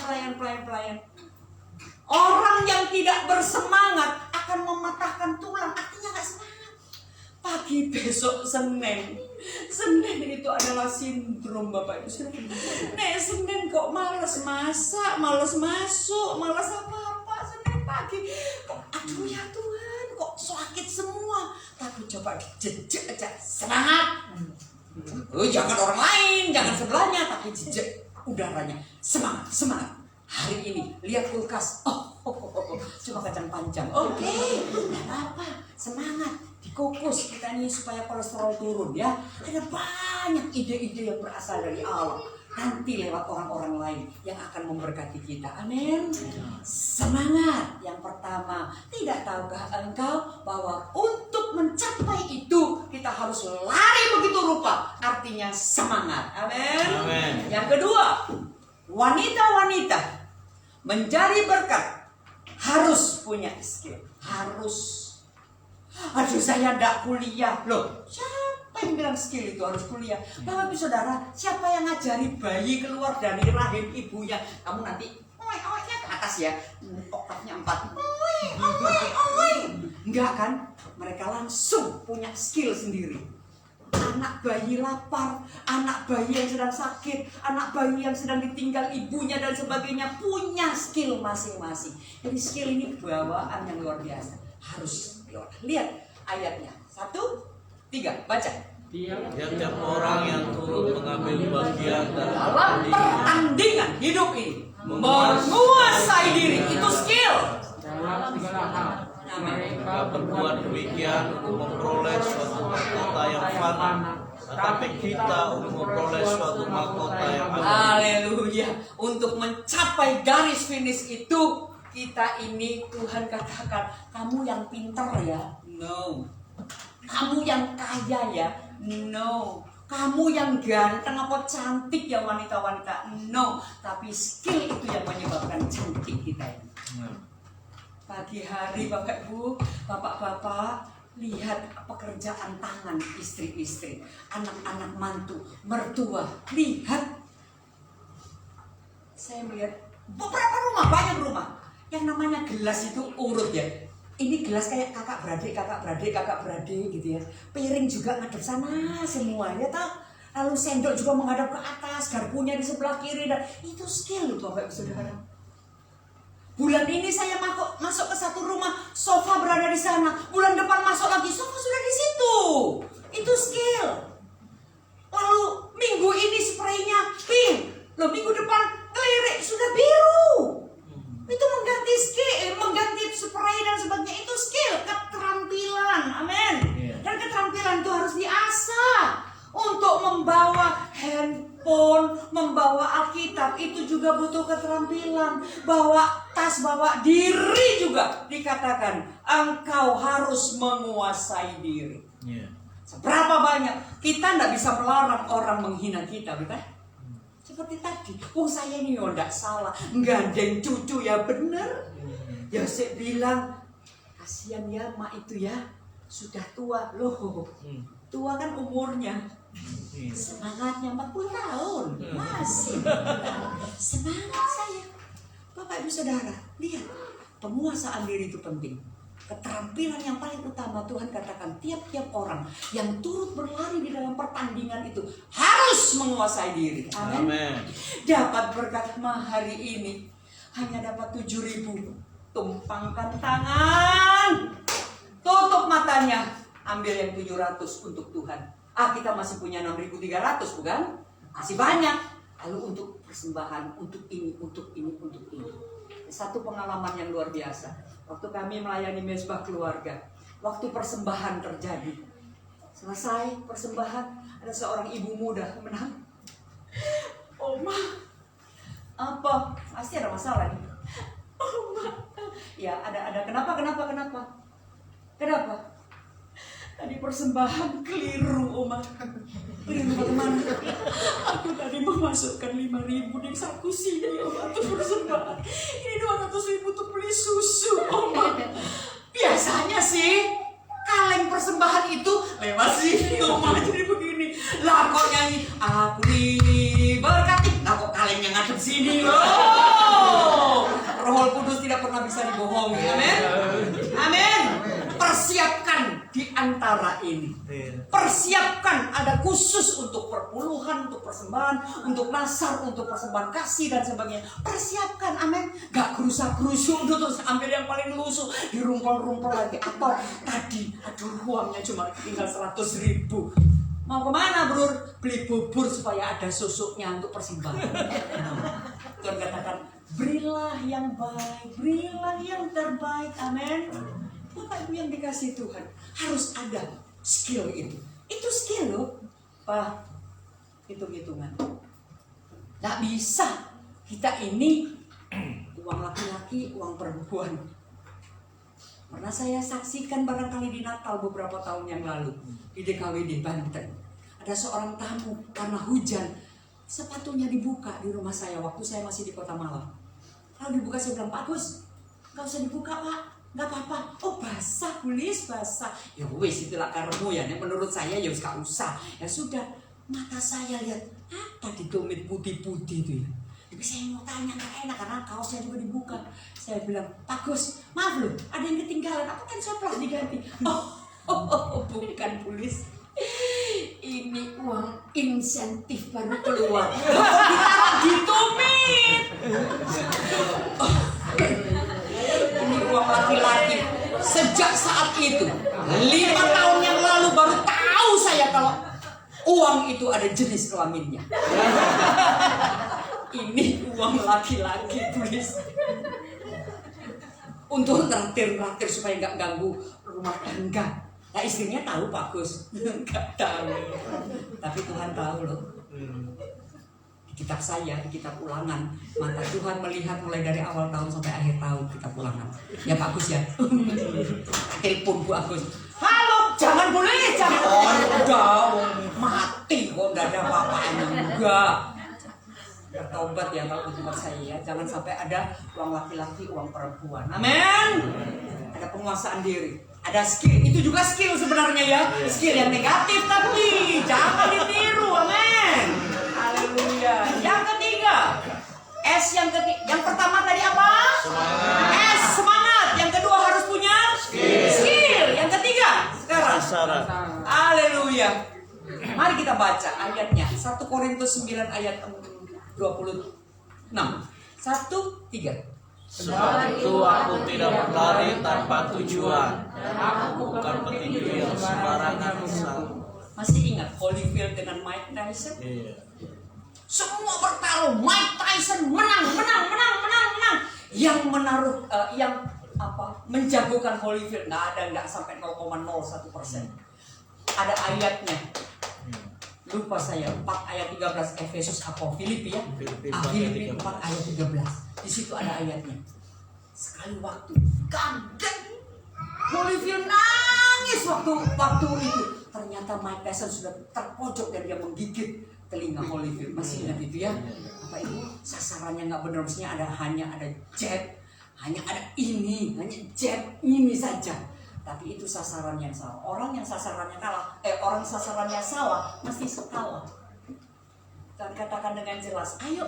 Orang yang tidak bersemangat akan mematahkan tulang, artinya gak semangat. Pagi besok Senin itu adalah sindrom Bapak Ibu. Nek Senin kok malas masak, malas masuk, malas apa-apa. Senin pagi kok aduh ya Tuhan, kok sakit semua. Tapi coba dijejek aja, semangat. Jangan orang lain, jangan sebelahnya, tapi jejak udaranya. Semangat. Hari ini lihat kulkas. Cuma kacang panjang. Oke, tidak apa-apa. Semangat. Dikukus kita ini supaya kolesterol turun ya. Ada banyak ide-ide yang berasal dari Allah. Nanti lewat orang-orang lain yang akan memberkati kita. Amin. Semangat. Yang pertama, tidak tahukah engkau bahwa untuk mencapai itu kita harus lari begitu rupa. Artinya semangat. Amin. Yang kedua, wanita-wanita menjadi berkat harus punya skill. Harus. Aduh saya tidak kuliah. Loh, siapa yang bilang skill itu harus kuliah? Bapak Ibu Saudara, siapa yang ngajari bayi keluar dari rahim ibunya? Kamu nanti oe-oe-nya ke atas ya, oktavnya 4. Oe. Enggak kan? Mereka langsung punya skill sendiri. Anak bayi lapar, anak bayi yang sedang sakit, anak bayi yang sedang ditinggal ibunya dan sebagainya, punya skill masing-masing. Jadi skill ini bawaan yang luar biasa. Harus lihat ayatnya. 1, 3, baca. Tiap-tiap orang yang turut mengambil bagian dalam pertandingan hidup ini menguasai diri, itu skill. dalam segala hal mereka berbuat demikian untuk memperoleh suatu mahkota yang fana, tetapi kita untuk memperoleh suatu mahkota yang abadi. Haleluya. Untuk mencapai garis finish itu, kita ini Tuhan katakan, kamu yang pinter ya? No. Kamu yang kaya ya? No. Kamu yang ganteng apa cantik ya wanita-wanita? No. Tapi skill itu yang menyebabkan cantik kita ini. Pagi hari Bapak Ibu, Bapak-bapak, lihat pekerjaan tangan istri-istri, anak-anak mantu, mertua. Lihat. Saya melihat beberapa rumah, banyak rumah. Yang namanya gelas itu urut ya. Ini gelas kayak kakak beradik gitu ya. Piring juga ngadep sana semua ya tak. Lalu sendok juga menghadap ke atas, garpunya di sebelah kiri, dan itu skill loh Bapak Ibu Saudara. Bulan ini saya masuk ke satu rumah, sofa berada di sana. Bulan depan masuk lagi, sofa sudah di situ. Itu skill. Lalu minggu ini spraynya pink. Loh minggu depan kelirik sudah biru. Itu mengganti skill, mengganti spray dan sebagainya. Itu skill, keterampilan. Amin. Dan keterampilan itu harus diasah. Untuk membawa handphone, membawa Alkitab, itu juga butuh keterampilan. Bawa tas, bawa diri juga dikatakan engkau harus menguasai diri. Seberapa banyak kita tidak bisa melarang orang menghina kita, bukan? Seperti tadi, saya ini tidak salah, gandeng cucu ya bener. Ya saya bilang kasihan ya mak itu ya, sudah tua loh. Tua kan umurnya. Semangatnya 40 tahun masih semangat saya. Bapak Ibu Saudara, lihat, penguasaan diri itu penting. Keterampilan yang paling utama Tuhan katakan tiap-tiap orang yang turut berlari di dalam pertandingan itu harus menguasai diri. Amin. Dapat berkat hari ini hanya dapat 7.000. Tumpangkan tangan, tutup matanya, ambil yang 700 untuk Tuhan. Kita masih punya 6.300 bukan? Masih banyak. Lalu untuk persembahan, untuk ini, untuk ini, untuk ini. Satu pengalaman yang luar biasa. Waktu kami melayani mezbah keluarga, waktu persembahan terjadi, selesai persembahan, ada seorang ibu muda menang. Oma, apa? Pasti ada masalah nih. Oma, ya ada. Kenapa? Tadi persembahan keliru, Oma. Keliru bagaimana? Aku tadi memasukkan 5.000 di saku sini, Oma, untuk persembahan. Ini 200.000 untuk beli susu, Oma. Biasanya sih kaleng persembahan itu lewat sini, Oma. Jadi begini. Lah kok nyanyi aku diberkati. Lah kok kalengnya ngadep sini, loh. Roh Kudus tidak pernah bisa dibohongi. Amin. Amin. Persiapkan di antara ini. Persiapkan ada khusus untuk perpuluhan, untuk persembahan, untuk nasar, untuk persembahan kasih dan sebagainya. Persiapkan, amin. Gak kerusak-kerusuk terus ambil yang paling lusuh, dirumpel-rumpel lagi. Atau tadi, aduh uangnya cuma tinggal 100.000. Mau kemana, Bro? Beli bubur supaya ada susuknya untuk persembahan. Tuhan katakan, berilah yang baik, berilah yang terbaik, amin. Bapak Ibu yang dikasih Tuhan, harus ada skill itu. Itu skill loh, Pak. Hitung-hitungan. Gak bisa kita ini uang laki-laki, uang perempuan. Pernah saya saksikan barangkali di Natal beberapa tahun yang lalu di DKWD Banten. Ada seorang tamu karena hujan, sepatunya dibuka di rumah saya waktu saya masih di Kota Malang. Lalu dibuka, saya bilang, Pak Gus, gak usah dibuka, Pak. Gak apa-apa. Oh, basah, Bulis, basah. Ya wis, itulah karemu ya. Menurut saya ya gak usah. Ya sudah, mata saya lihat apa di domit putih-putih itu ya. Tapi saya mau tanya, gak enak karena kaosnya juga dibuka. Saya bilang, Pak Gus, maaf loh, ada yang ketinggalan. Aku kan surprise diganti. Oh, bukan, Bulis. Ini uang insentif baru keluar. Ditaruh di tumit. Ini uang laki-laki. Sejak saat itu 5 tahun yang lalu baru tahu saya kalau uang itu ada jenis kelaminnya. Ini uang laki-laki, tulis. Untuk traktir supaya nggak ganggu rumah tangga. Nah, istrinya tahu, Pak Gus? Nggak tahu. Tapi Tuhan tahu loh. Di kitab saya, di kitab Ulangan, mata Tuhan melihat mulai dari awal tahun sampai akhir tahun kitab Ulangan. Ya Pak Gus ya. Telepon Bu Agus. Halo, jangan boleh, jangan. Oh, udah mati kok, nggak ada apa-apanya. Enggak. Bertobat ya kalau buat saya ya. Jangan sampai ada uang laki-laki, uang perempuan. Amin. Ada penguasaan diri. Ada skill. Itu juga skill sebenarnya ya. Skill yang negatif tapi jangan ditiru. Amin. Haleluya. Yang ketiga, S yang ketiga. Yang pertama tadi apa? Semangat. S, semangat. Yang kedua harus punya skill. Yang ketiga sekarang. Haleluya. Mari kita baca ayatnya. 1 Korintus 9 ayat 26. 1, 3. Sebab itu aku tidak berlari tanpa tujuan, dan aku bukan petinju yang sembarangan asal. Masih ingat Holyfield dengan Mike Tyson? Iya. Semua bertarung, Mike Tyson menang. Yang menaruh, menjagokan Holyfield nggak sampai 0,01%. Ada ayatnya. Lupa saya, 4 ayat 13 Efesus apa? Filipi ya? Filipi 4 ayat 13. Di situ ada ayatnya. Sekali waktu kaget, Holyfield nangis waktu itu. Ternyata Mike Tyson sudah terpojok dan dia menggigit telinga Holyfield. Masih ingat itu ya? Apa itu? Sasarannya nggak benar, maksudnya hanya ada jab, hanya jab ini saja. Tapi itu sasaran yang salah. Orang yang sasarannya salah mesti kalah. Dan katakan dengan jelas, ayo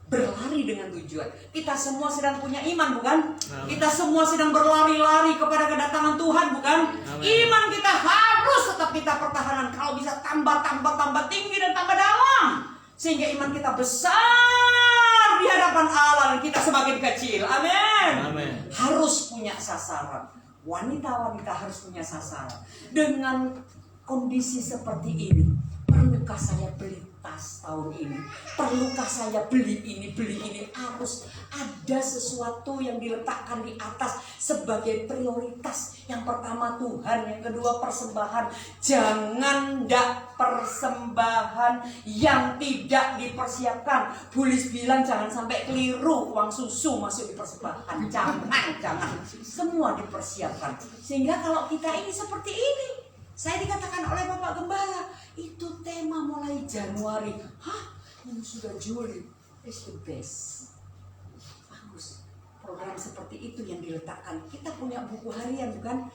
berlari dengan tujuan. Kita semua sedang punya iman, bukan? Kita semua sedang berlari-lari kepada kedatangan Tuhan, bukan? Iman kita harus tetap kita pertahanan. Kalau bisa tambah tinggi dan tambah dalam, sehingga iman kita besar di hadapan Allah dan kita semakin kecil. Amin. Harus punya sasaran. Wanita-wanita harus punya sasaran. Dengan kondisi seperti ini, perlukah saya beli tas tahun ini? Perlukah saya beli ini? Harus ada sesuatu yang diletakkan di atas sebagai prioritas. Yang pertama Tuhan, yang kedua persembahan. Jangan ndak persembahan yang tidak dipersiapkan. Bulis bilang jangan sampai keliru uang susu masuk di persembahan. Jangan. Semua dipersiapkan. Sehingga kalau kita ini seperti ini, saya dikatakan oleh Bapak Gembala, itu tema mulai Januari. Ini sudah Juli. It's the best. Bagus. Program seperti itu yang diletakkan. Kita punya buku harian, bukan?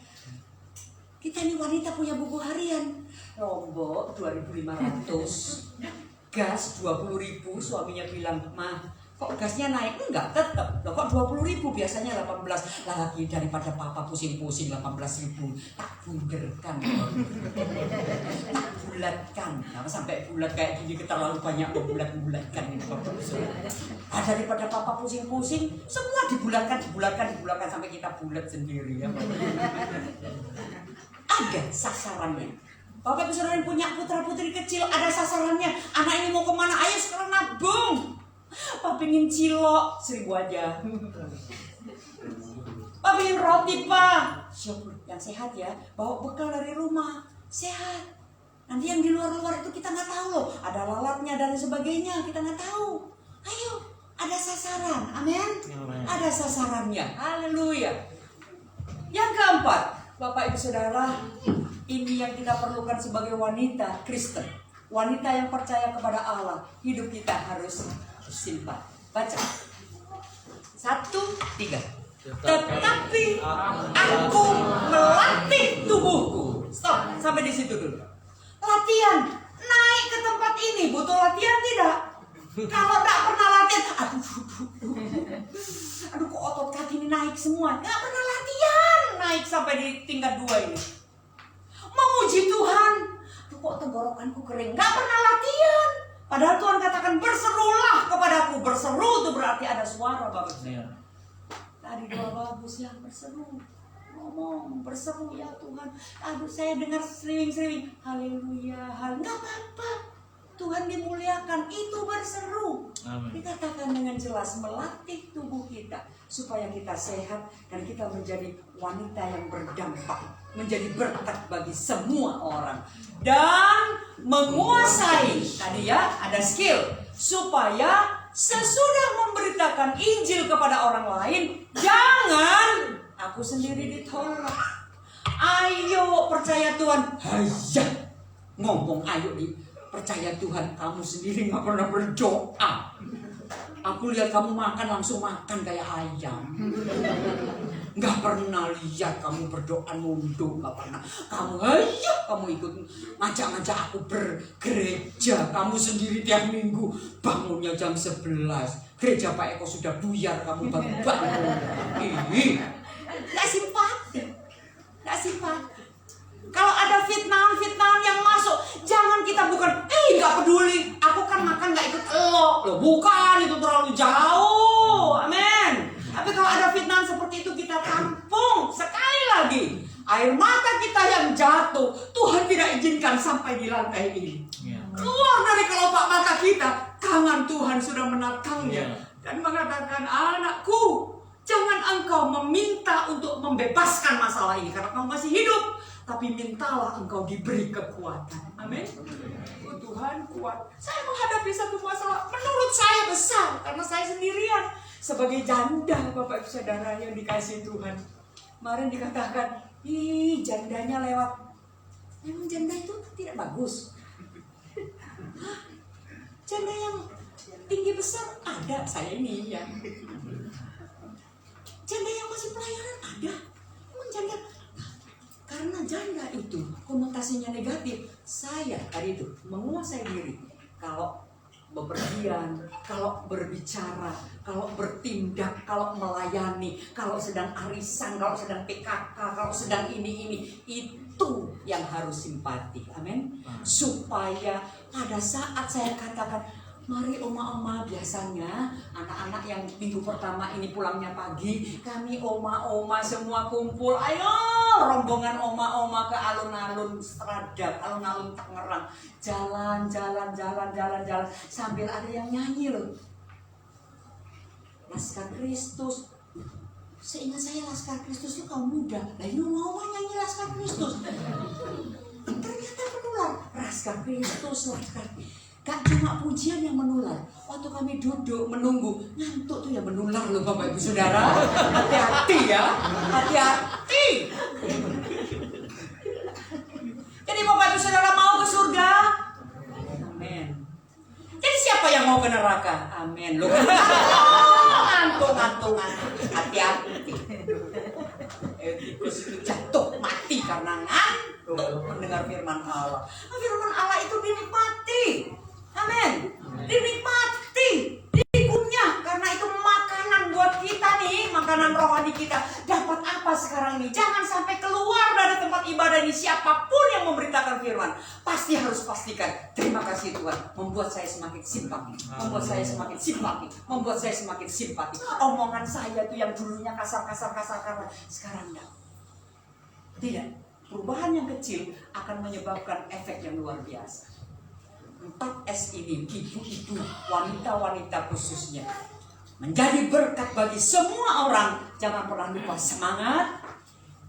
Kita ini wanita punya buku harian. Lombok 2.500. Gas 20.000. Suaminya bilang, "Mah, kok gasnya naik?" Enggak, tetap. Loh, kok 20.000 biasanya 18. Lagi daripada papa pusing-pusing 18.000. Tak bunderkan. Tak bulatkan. Nah, sampai bulat kayak gini terlalu banyak bulat-bulatkan ini Bapak. Daripada papa pusing-pusing, semua dibulatkan sampai kita bulat sendiri ya. Ada sasarannya. Bapak Ibu Saudara yang punya putra-putri kecil, ada sasarannya. Anak ini mau kemana? Ayo sekarang nabung. Pak pengen cilok 1.000 aja. Pak pengen roti Pak. Syukur yang sehat ya. Bawa bekal dari rumah. Sehat. Nanti yang di luar-luar itu kita nggak tahu loh. Ada lalatnya dan sebagainya. Kita nggak tahu. Ayo. Ada sasaran. Amin. Ada sasarannya. Haleluya. Yang keempat. Bapak Ibu Saudara. Ini yang kita perlukan sebagai wanita Kristen. Wanita yang percaya kepada Allah. Hidup kita harus simpan. Baca 1-3. Tetapi aku melatih tubuhku. Stop, sampai di situ dulu. Latihan, naik ke tempat ini butuh latihan tidak? Kalau tak pernah latihan, aduh kok otot kaki ini naik semua. Nggak pernah latihan, naik sampai di tingkat 2 ini. Memuji Tuhan, aduh kok tenggorokanku kering. Nggak pernah latihan. Padahal Tuhan katakan berserulah kepadaku. Berseru itu berarti ada suara bagus. Tadi doa bagus ya, berseru. Ngomong, berseru ya Tuhan. Aduh saya dengar sering-sering. Haleluya, nggak apa-apa. Tuhan dimuliakan, itu berseru. Amin. Dikatakan dengan jelas melatih tubuh kita supaya kita sehat dan kita menjadi wanita yang berdampak, menjadi berkat bagi semua orang dan menguasai. Tadi ya ada skill supaya sesudah memberitakan Injil kepada orang lain, jangan aku sendiri ditolak. Ayo percaya Tuhan. Hayya ngomong ayo percaya Tuhan, kamu sendiri nggak pernah berdoa. Aku lihat kamu makan langsung makan kayak ayam. Nggak pernah lihat kamu berdoa nunduk, nggak pernah. Kamu ikut ngajak-ngajak aku bergereja. Kamu sendiri tiap minggu bangunnya jam 11. Gereja Pak Eko sudah buyar, kamu bangun. Nggak simpati. Kalau ada fitnah yang masuk, jangan kita nggak peduli. Aku kan makan nggak ikut lo. Bukan, itu terlalu jauh. Amin. Tapi kalau ada fitnah seperti itu kita tampung. Sekali lagi, air mata kita yang jatuh, Tuhan tidak izinkan sampai di lantai ini. Keluar dari kelopak mata kita, tangan Tuhan sudah menatangnya dan mengatakan, anakku, jangan engkau meminta untuk membebaskan masalah ini karena kamu masih hidup. Tapi mintalah engkau diberi kekuatan. Amin. Oh, Tuhan kuat. Saya menghadapi satu masalah menurut saya besar karena saya sendirian sebagai janda, Bapak Ibu Saudara yang dikasihi Tuhan. Kemarin dikatakan, jandanya lewat. Memang janda itu tidak bagus. Janda yang tinggi besar ada, saya ini ya. Janda yang masih pelayanan ada. Memang janda. Karena janda itu konotasinya negatif. Saya tadi itu menguasai diri. Kalau bepergian, kalau berbicara, kalau bertindak, kalau melayani, kalau sedang arisan, kalau sedang PKK, kalau sedang ini, itu yang harus simpati. Amin. Supaya pada saat saya katakan, mari oma-oma, biasanya anak-anak yang minggu pertama ini pulangnya pagi, kami oma-oma semua kumpul, ayo rombongan oma-oma ke alun-alun Stradap, alun-alun Tangerang, jalan, sambil ada yang nyanyi loh. Laskar Kristus. Seingat saya Laskar Kristus itu kaum muda. Lah ini oma nyanyi Laskar Kristus. Ternyata menular. Laskar Kristus, Laskar. Gak cuma pujian yang menular. Waktu kami duduk menunggu, ngantuk tuh ya menular loh Bapak Ibu Saudara. Hati-hati ya, hati-hati. Jadi Bapak Ibu Saudara mau ke surga? Amin. Jadi siapa yang mau ke neraka? Amin. Loh, ngantuk. Hati-hati. Etikus itu jatuh mati karena ngantuk mendengar firman Allah. Firman Allah itu dinikmati. Amin. Dinikmati, dikunyah, karena itu makanan buat kita nih, makanan rohani kita. Dapat apa sekarang ini? Jangan sampai keluar dari tempat ibadah ini siapapun yang memberitakan firman, pasti harus pastikan, terima kasih Tuhan, membuat saya semakin simpati, membuat saya semakin simpati, membuat saya semakin simpati. Omongan saya itu yang dulunya kasar, sekarang enggak. Tidak. Perubahan yang kecil akan menyebabkan efek yang luar biasa. 4S ini, ibu-ibu, wanita-wanita khususnya, menjadi berkat bagi semua orang. Jangan pernah lupa semangat.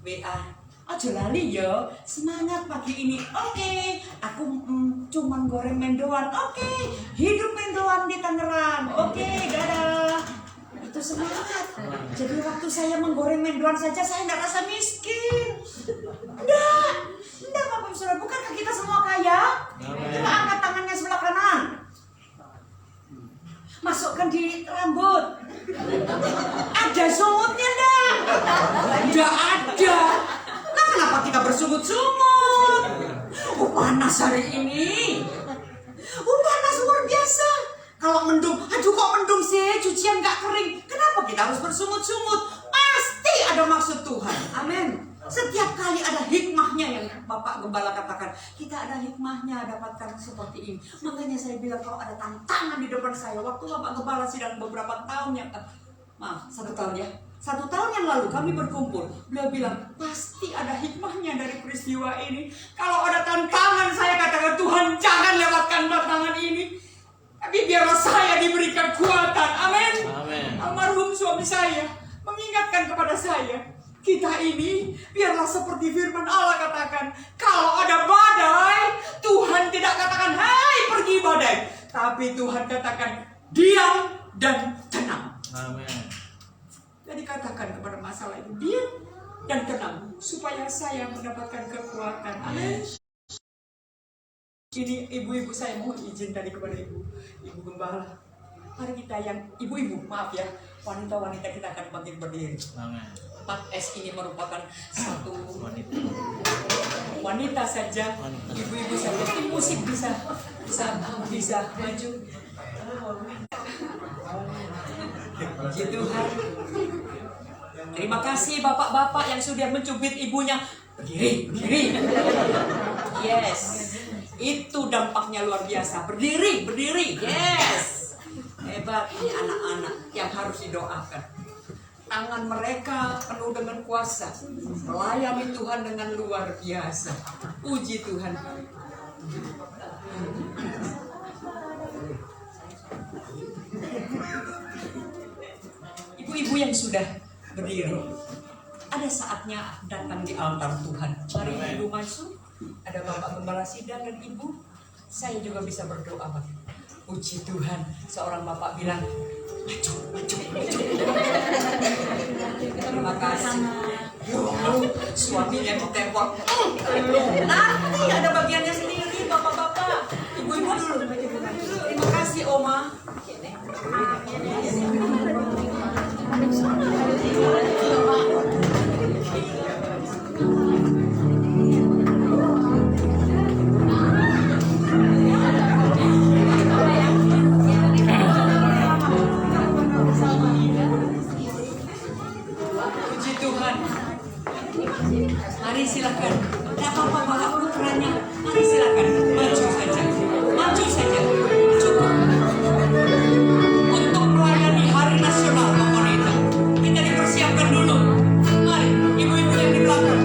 WA, aja lali ya, semangat pagi ini. Oke, aku cuman goreng mendoan. Oke, hidup mendoan di Tangerang. Oke, dadah. Itu semangat. Jadi waktu saya menggoreng mendoan saja saya tidak rasa miskin. Enggak Bapak Ibu Saudara, bukankah kita semua kaya? Coba angkat tangannya sebelah kanan. Masukkan di rambut. Ada sumutnya enggak? Enggak ada. Nah, kenapa kita bersungut-sungut? Panas hari ini. Panas luar biasa. Kalau mendung, aduh kok mendung sih, cucian gak kering. Kenapa kita harus bersungut-sungut? Pasti ada maksud Tuhan. Amin. Setiap kali ada hikmahnya yang Bapak Gembala katakan. Kita ada hikmahnya dapatkan seperti ini. Makanya saya bilang kalau ada tantangan di depan saya. Waktu Bapak Gembala sidang beberapa tahun yang... Maaf, 1 tahun ya. 1 tahun yang lalu kami berkumpul. Beliau bilang, pasti ada hikmahnya dari peristiwa ini. Kalau ada tantangan, saya katakan, Tuhan jangan lewatkan tantangan ini. Tapi biarlah saya diberi kekuatan. Amin. Almarhum suami saya mengingatkan kepada saya, kita ini biarlah seperti firman Allah katakan, kalau ada badai, Tuhan tidak katakan, hai pergi badai, tapi Tuhan katakan, diam dan tenang. Amin. Jadi katakan kepada masalah itu, diam dan tenang, supaya saya mendapatkan kekuatan. Amin. Ini ibu-ibu, saya mohon izin tadi kepada ibu Gembala. Mari kita yang ibu-ibu, maaf ya, wanita-wanita kita akan bangkit berdiri. Amin. 4S ini merupakan satu wanita saja, ibu-ibu saja. Tim musik bisa maju. Puji Tuhan. Terima kasih bapak-bapak yang sudah mencubit ibunya. Berdiri. Yes. Itu dampaknya luar biasa. Berdiri. Yes. Hebat ini anak-anak yang harus didoakan. Tangan mereka penuh dengan kuasa. Melayani Tuhan dengan luar biasa. Puji Tuhan. Ibu-ibu yang sudah berdiri, ada saatnya datang di altar Tuhan. Mari ibu maju. Ada Bapak Gembala Sidang dan Ibu. Saya juga bisa berdoa. Puji Tuhan. Seorang Bapak bilang, maju. Terima kasih. Suaminya ditembak. Nanti ada bagiannya sendiri, bapak-bapak. Ibu-ibu dulu. Terima kasih, Oma. Puji Tuhan. Mari silakan. Tidak apa-apa Bapak putranya. Mari silakan. Maju saja. Cukup. Untuk melayani Hari Nasional Wanita, kita dipersiapkan dulu. Mari, ibu-ibu yang di belakang.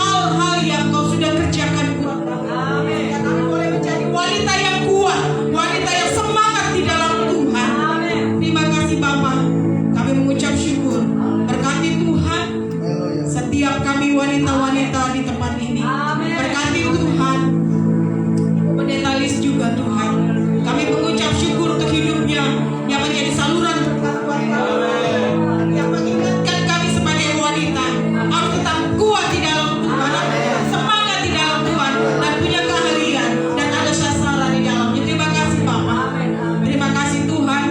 hal-hal yang Kau sudah kerjakan buat kami. Dan kami boleh menjadi wanita yang kuat, wanita yang semangat di dalam Tuhan. Terima kasih Bapa. Kami mengucap syukur. Berkati Tuhan setiap kami wanita-wanita di tempat ini. Berkati Tuhan Pendeta Lis juga Tuhan. Kami mengucap syukur untuk hidupnya yang menjadi saluran berkat buat kami. Yang mengingatkan kami sebagai wanita harus tetap kuat di dalam Tuhan, semangat di dalam Tuhan, dan punya keahlian dan ada sasaran di dalamnya. Terima kasih Bapa. Terima kasih Tuhan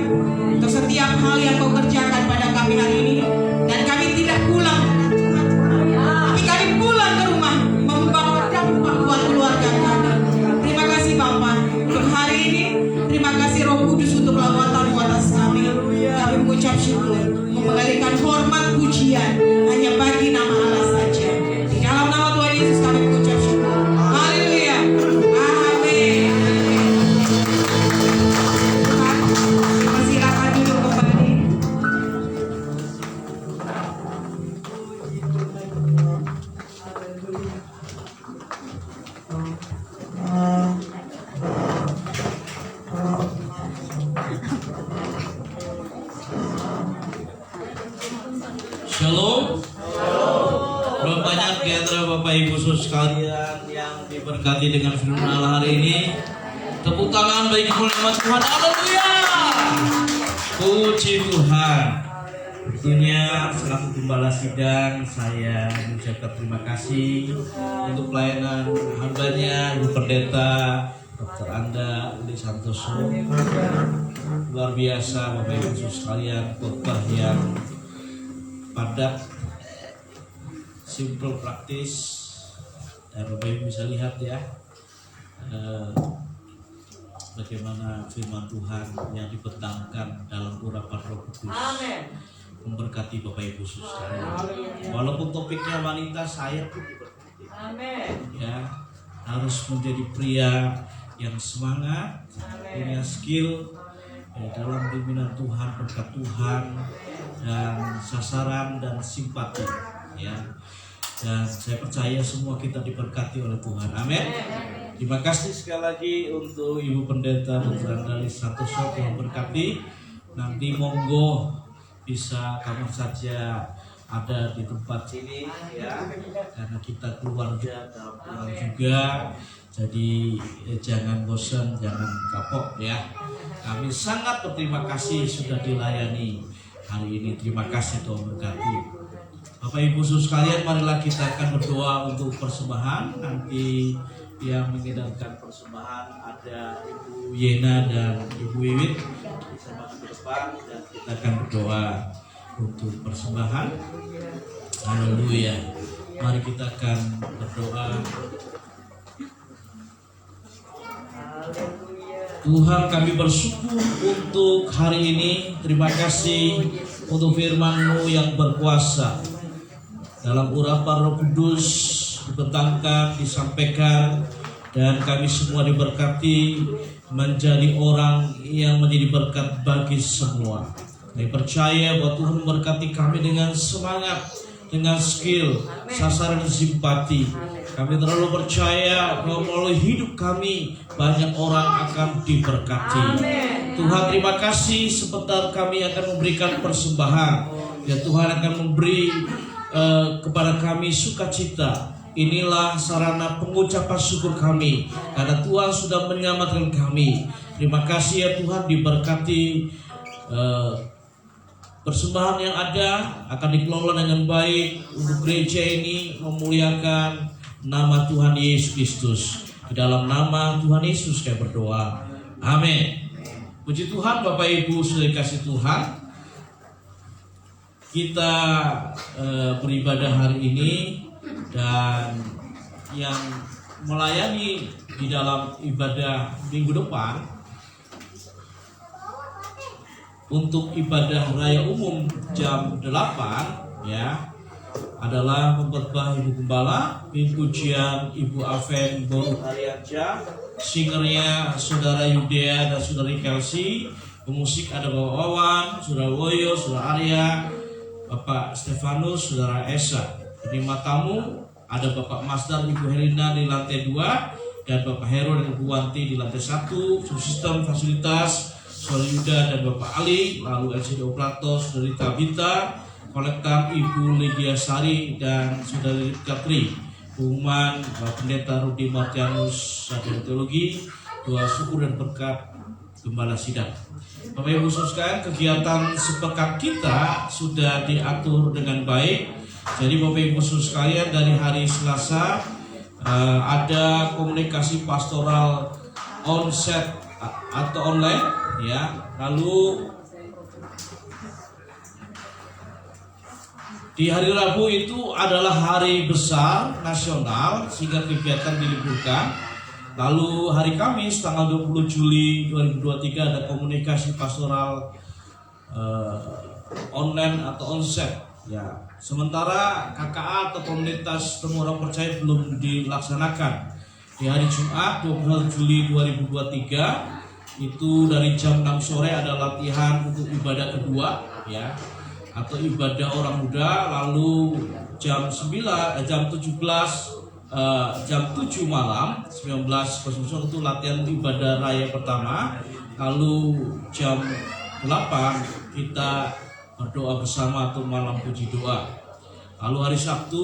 untuk setiap hal yang Kau kerjakan pada kami hari ini. Dan kami tidak pulang tapi kami pulang ke rumah membawa dampak buat keluarga kami. Terima kasih Bapa untuk hari ini. Terima kasih Roh Kudus untuk lawatan atas kami. Kami mengucap syukur, mengembalikan hormat pujian hanya bagi nama Allah saja. Di dalam nama Tuhan Yesus kami mengucap syukur. Haleluya. Amin. Silakan duduk kembali. Shalom. Berapa banyak di antara Bapak Ibu Saudara sekalian yang diberkati dengan firman Allah hari ini? Tepuk tangan bagi kemuliaan Tuhan. Haleluya. Puji Tuhan. Tentunya selaku gembala sidang, saya mengucapkan terima kasih untuk pelayanan hambanya Ibu Pendeta Dr. Anda Uli Santoso. Luar biasa Bapak Ibu Saudara sekalian, khotbah yang padat, simple, praktis, dan Bapak Ibu bisa lihat ya bagaimana firman Tuhan yang dibentangkan dalam urapan Roh Kudus. Memberkati Bapak Ibu sekalian. Walaupun topiknya wanita, saya pun diberkati. Ya, harus menjadi pria yang semangat, punya skill dalam pimpinan Tuhan, berkat Tuhan, dan sasaran dan simpati. Ya, dan saya percaya semua kita diberkati oleh Tuhan. Amin. Terima kasih sekali lagi untuk Ibu Pendeta Dr. Anda Lis Santoso, Tuhan berkati. Nanti monggo bisa kamu saja ada di tempat sini ya, karena kita keluarga dalam Tuhan juga. Jadi jangan bosan, jangan kapok ya. Kami sangat berterima kasih sudah dilayani hari ini. Terima kasih, Tuhan berkati. Bapak Ibu Saudara sekalian, marilah kita akan berdoa untuk persembahan. Nanti yang mengidamkan persembahan ada Ibu Yena dan Ibu Wiwit bisa masuk ke depan, dan kita akan berdoa untuk persembahan. Haleluya. Mari kita akan berdoa. Tuhan, kami bersyukur untuk hari ini. Terima kasih untuk firman-Mu yang berkuasa. Dalam urapan Roh Kudus dibentangkan, disampaikan, dan kami semua diberkati menjadi orang yang menjadi berkat bagi semua. Kami percaya bahwa Tuhan memberkati kami dengan semangat, dengan skill, sasaran dan simpati. Kami terlalu percaya bahwa melalui hidup kami banyak orang akan diberkati. Tuhan, terima kasih. Sebentar kami akan memberikan persembahan, ya Tuhan akan memberi kepada kami sukacita. Inilah sarana pengucapan syukur kami, karena Tuhan sudah menyelamatkan kami. Terima kasih ya Tuhan, diberkati. Persembahan yang ada akan dikelola dengan baik untuk gereja ini, memuliakan nama Tuhan Yesus Kristus. Di dalam nama Tuhan Yesus saya berdoa. Amin. Puji Tuhan. Bapak Ibu sudah dikasih Tuhan, kita beribadah hari ini, dan yang melayani di dalam ibadah minggu depan untuk ibadah raya umum jam 8 ya adalah pemkhotbah Ibu Gembala, pujian Ibu Aven Boru Arianca, singernya Saudara Yudea dan Saudari Kelsey, pemusik ada Bapak Wawan, Saudara Woyo, Saudara Arya, Bapak Stefanus, Saudara Esa. Penerima tamu Ada Bapak Masdar, Ibu Herina di lantai 2, dan Bapak Heru dan Ibu Wanti di lantai 1. Subsistem fasilitas Saudara Yuda dan Bapak Ali, lalu LCD operator Saudari Tabita, kolektor Ibu Lydia Sari dan Saudari Katri, pengumuman Pendeta Rudi Martianus Sarjana Teologi, doa syukur dan berkat Gembala Sidang. Bapak Ibu sekalian, kegiatan sepekan kita sudah diatur dengan baik. Jadi Bapak Ibu sekalian, dari hari Selasa ada komunikasi pastoral onset atau online, ya. Lalu di hari Rabu itu adalah hari besar nasional sehingga kegiatan diliburkan. Lalu hari Kamis tanggal 20 Juli 2023 ada komunikasi pastoral online atau onset, ya. Sementara KKA atau komunitas temu orang percaya belum dilaksanakan. Di hari Jumat 21 Juli 2023 itu dari jam 6 sore ada latihan untuk ibadah kedua, ya, atau ibadah orang muda. Lalu jam 7 malam 19.00 itu latihan ibadah raya pertama. Lalu jam 8 kita berdoa bersama atau malam puji doa. Lalu hari Sabtu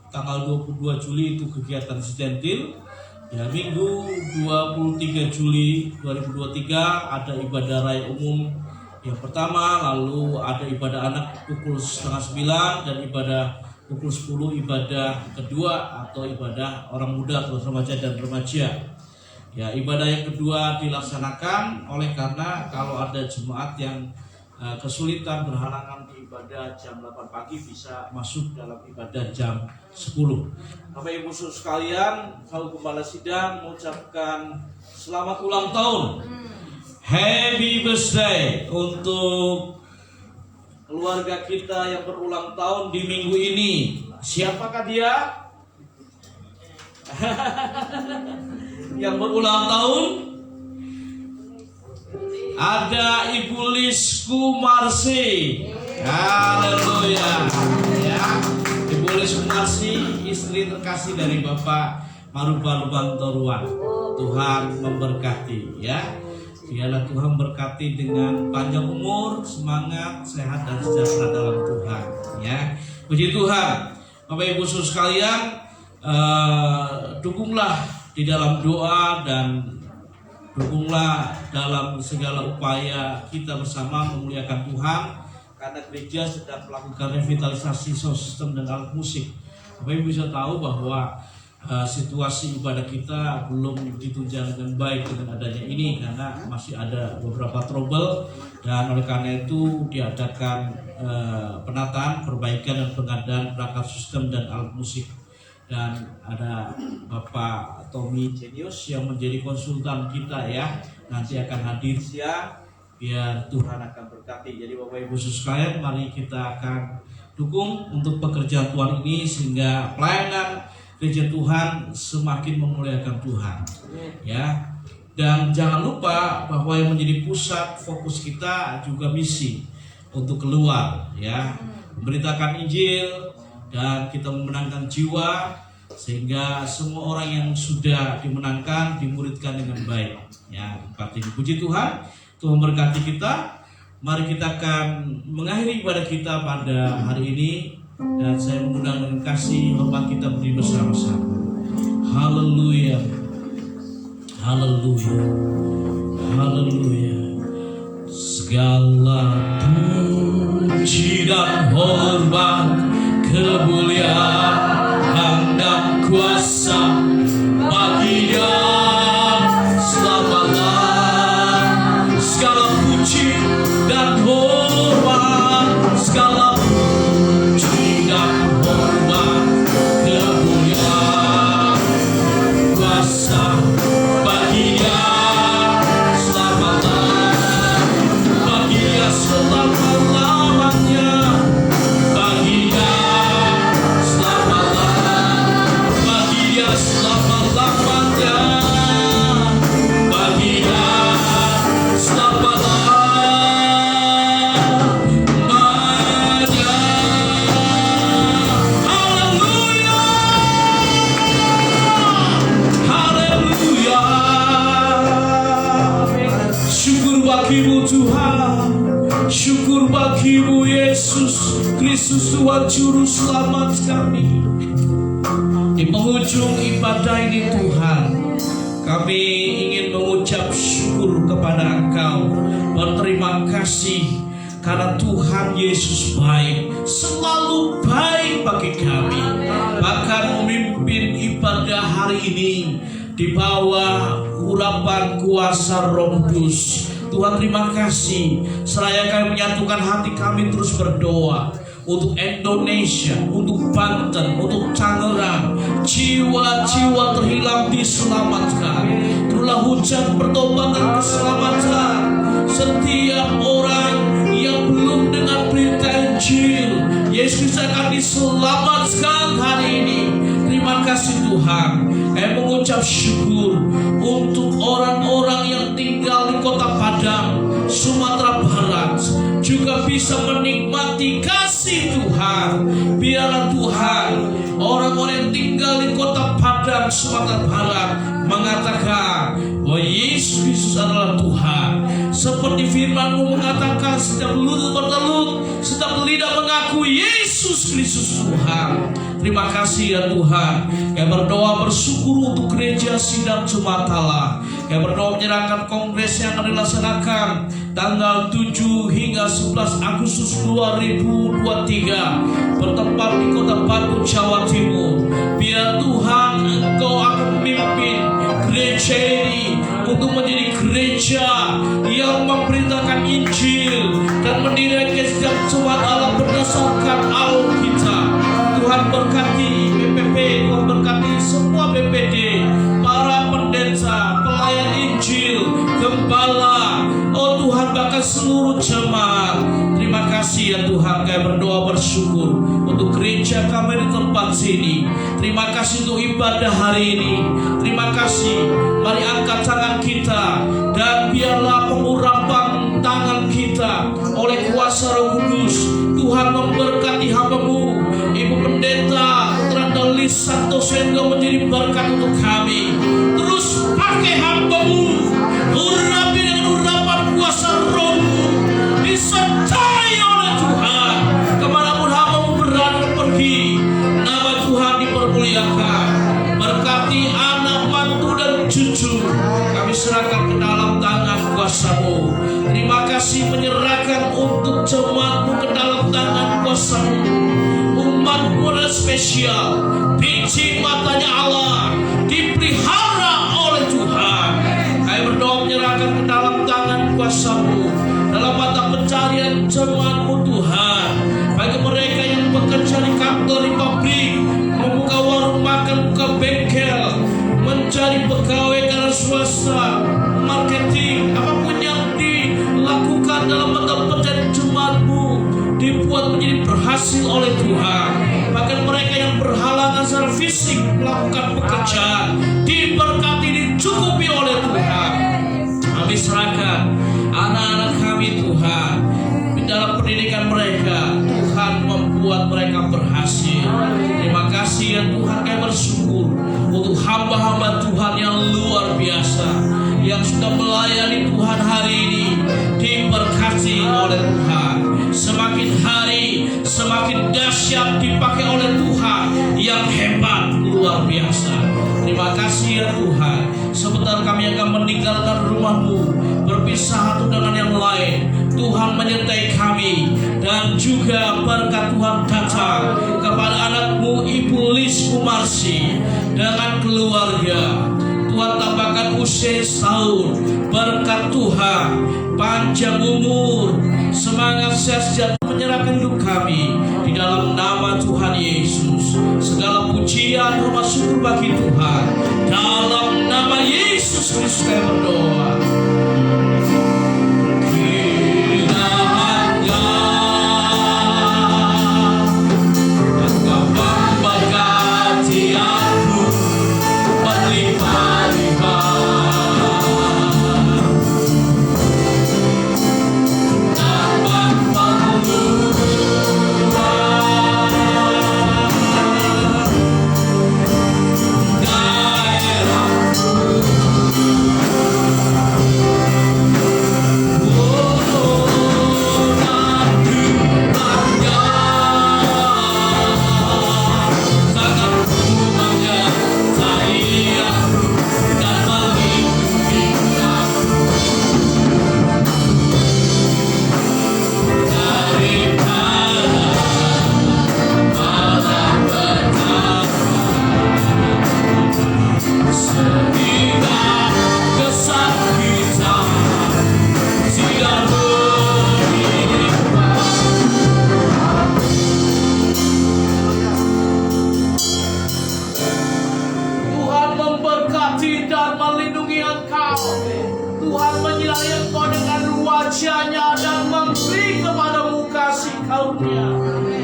tanggal 22 Juli itu kegiatan sidentil. Ya, Minggu 23 Juli 2023 ada ibadah raya umum yang pertama. Lalu ada ibadah anak pukul 8:30 dan ibadah pukul 10 ibadah kedua atau ibadah orang muda atau remaja dan remaja. Ya, ibadah yang kedua dilaksanakan oleh karena kalau ada jemaat yang kesulitan berhalangan di ibadah jam 8 pagi bisa masuk dalam ibadah jam 10. Bapak Ibu sekalian, Saudara Gembala Sidang mengucapkan selamat ulang tahun. Happy birthday untuk keluarga kita yang berulang tahun di minggu ini. Siapakah dia? Yang berulang tahun? Ada Ibu Lisku Marsi. Haleluya. Ya. Ibu Lisku Marsi, istri terkasih dari Bapak Maruba Lubantoruan. Tuhan memberkati, ya. Biarlah Tuhan berkati dengan panjang umur, semangat, sehat dan sejahtera dalam Tuhan, ya. Puji Tuhan. Bapak Ibu sekalian, dukunglah di dalam doa dan dukunglah dalam segala upaya kita bersama memuliakan Tuhan, karena gereja sedang melakukan revitalisasi sound system dan alat musik. Bapak Ibu bisa tahu bahwa situasi ibadah kita belum ditunjang dengan baik dengan adanya ini, karena masih ada beberapa trouble, dan oleh karena itu diadakan penataan, perbaikan dan pengadaan perangkat sistem dan alat musik. Dan ada Bapak Tommy Genius yang menjadi konsultan kita, ya, nanti akan hadir siang. Biar Tuhan akan berkati. Jadi Bapak Ibu sekalian, mari kita akan dukung untuk pekerjaan Tuhan ini sehingga pelayanan gereja Tuhan semakin memuliakan Tuhan, ya. Dan jangan lupa bahwa yang menjadi pusat fokus kita juga misi untuk keluar, ya, memberitakan Injil dan kita memenangkan jiwa sehingga semua orang yang sudah dimenangkan dimuridkan dengan baik, ya. Puji Tuhan. Tuhan berkati kita. Mari kita akan mengakhiri ibadah kita pada hari ini, dan saya mengundang dengan kasih hormat kita berdiri bersama-sama. Haleluya. Haleluya. Haleluya. Segala puji dan hormat, kemuliaan dan kuasa bagi Dia. Selamatlah. Segala puji dan hormat, segala puji dan hormat, kemuliaan kuasa bagi Dia. Selamatlah bagi Dia selama-lamanya. bagimu Tuhan, syukur bagimu Yesus Kristus Tuhan Juru Selamat kami. Di penghujung ibadah ini Tuhan, kami ingin mengucap syukur kepada Engkau, berterima kasih karena Tuhan Yesus baik, selalu baik bagi kami. Bahkan memimpin ibadah hari ini di bawah urapan kuasa Roh Kudus. Tuhan terima kasih, seraya kami menyatukan hati kami terus berdoa untuk Indonesia, untuk Banten, untuk Tangerang. Jiwa-jiwa terhilang diselamatkan. Turunlah hujan bertobat dan keselamatan. Setiap orang yang belum dengar berita Injil Yesus akan diselamatkan hari ini. Terima kasih Tuhan. Kami mengucap syukur untuk orang-orang yang tinggal di Kota Padang, Sumatera Barat, juga bisa menikmati kasih Tuhan. Biarlah Tuhan, orang-orang yang tinggal di Kota Padang, Sumatera Barat mengatakan bahwa Yesus Kristus adalah Tuhan. Seperti firman-Mu mengatakan, setiap lutut bertelut, setiap lidah mengaku Yesus Kristus Tuhan. Terima kasih ya Tuhan. Kami berdoa bersyukur untuk gereja Sidang Jemaat Allah. Kami berdoa menyerahkan kongres yang akan dilaksanakan tanggal 7 hingga 11 Agustus 2023 bertempat di Kota Batu, Jawa Timur. Biar Tuhan Engkau akan memimpin gereja ini untuk menjadi gereja yang memberitakan Injil dan mendirikan Sidang Jemaat Allah berdasarkan Alkitab. Tuhan berkati BPP, Tuhan berkati semua BPD, para pendeta, pelayan Injil, gembala, oh Tuhan bahkan seluruh jemaat. Terima kasih ya Tuhan, kami berdoa bersyukur untuk gereja kami di tempat sini. Terima kasih untuk ibadah hari ini. Terima kasih, mari angkat tangan kita dan biarlah pengurapan tangan kita oleh kuasa Roh Kudus. Tuhan memberkati hamba-Mu, Ibu Pendeta Trandalis Santoso yang menjadi berkat untuk kami. Terus pakai hamba-Mu, urapi dengan urapan kuasa Roh-Mu, disertai oleh Tuhan. Kemanapun hamba-Mu berada pergi, nama Tuhan dipermuliakan. Berkati anak, mantu dan cucu, kami serahkan ke dalam tangan kuasa-Mu. Terima kasih menyerahkan untuk jemaat-Mu ke dalam tangan kuasa-Mu. Umat-Mu adalah spesial, biji matanya Allah, dipelihara oleh Tuhan. Kami berdoa menyerahkan ke dalam tangan kuasa-Mu dalam mata pencarian jemaat-Mu Tuhan. Bagi mereka yang bekerja di kantor, di pabrik, membuka warung makan, buka bengkel, mencari pegawai karena swasta, marketing, apapun yang dilakukan dalam mata pencarian jemaat-Mu dibuat menjadi berhasil oleh Tuhan. Bahkan mereka yang berhalangan secara fisik melakukan pekerjaan diberkati, dicukupi oleh Tuhan. Kami serahkan anak-anak kami Tuhan di dalam pendidikan mereka. Tuhan membuat mereka berhasil. Terima kasih ya Tuhan, kami bersyukur untuk hamba-hamba Tuhan yang luar biasa yang sudah melayani Tuhan hari ini. Diberkati oleh Tuhan. Semakin hari semakin dahsyat dipakai oleh Tuhan yang hebat, luar biasa. Terima kasih ya Tuhan. Sebentar kami akan meninggalkan rumah-Mu, berpisah satu dengan yang lain. Tuhan menyertai kami dan juga berkat Tuhan datang kepada anak-Mu Ibu Lis Kumarsi dengan keluarga. Tuhan tambahkan usia tahun, berkat Tuhan, panjang umur, semangat sehat, menyerahkan hidup kami di dalam nama Tuhan Yesus. Segala pujian, hormat, syukur bagi Tuhan. Dalam nama Yesus Kristus kami berdoa. wajahnya dan memberi kepadamu kasih karunia.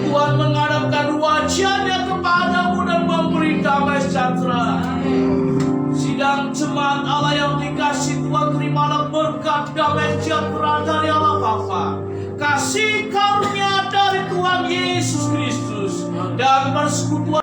Tuhan menghadapkan wajahnya kepadamu dan memberi damai sejahtera. Sidang jemaat Allah yang dikasih Tuhan, terimalah berkat damai sejahtera dari Allah Bapa, kasih karunia dari Tuhan Yesus Kristus, dan persekutuan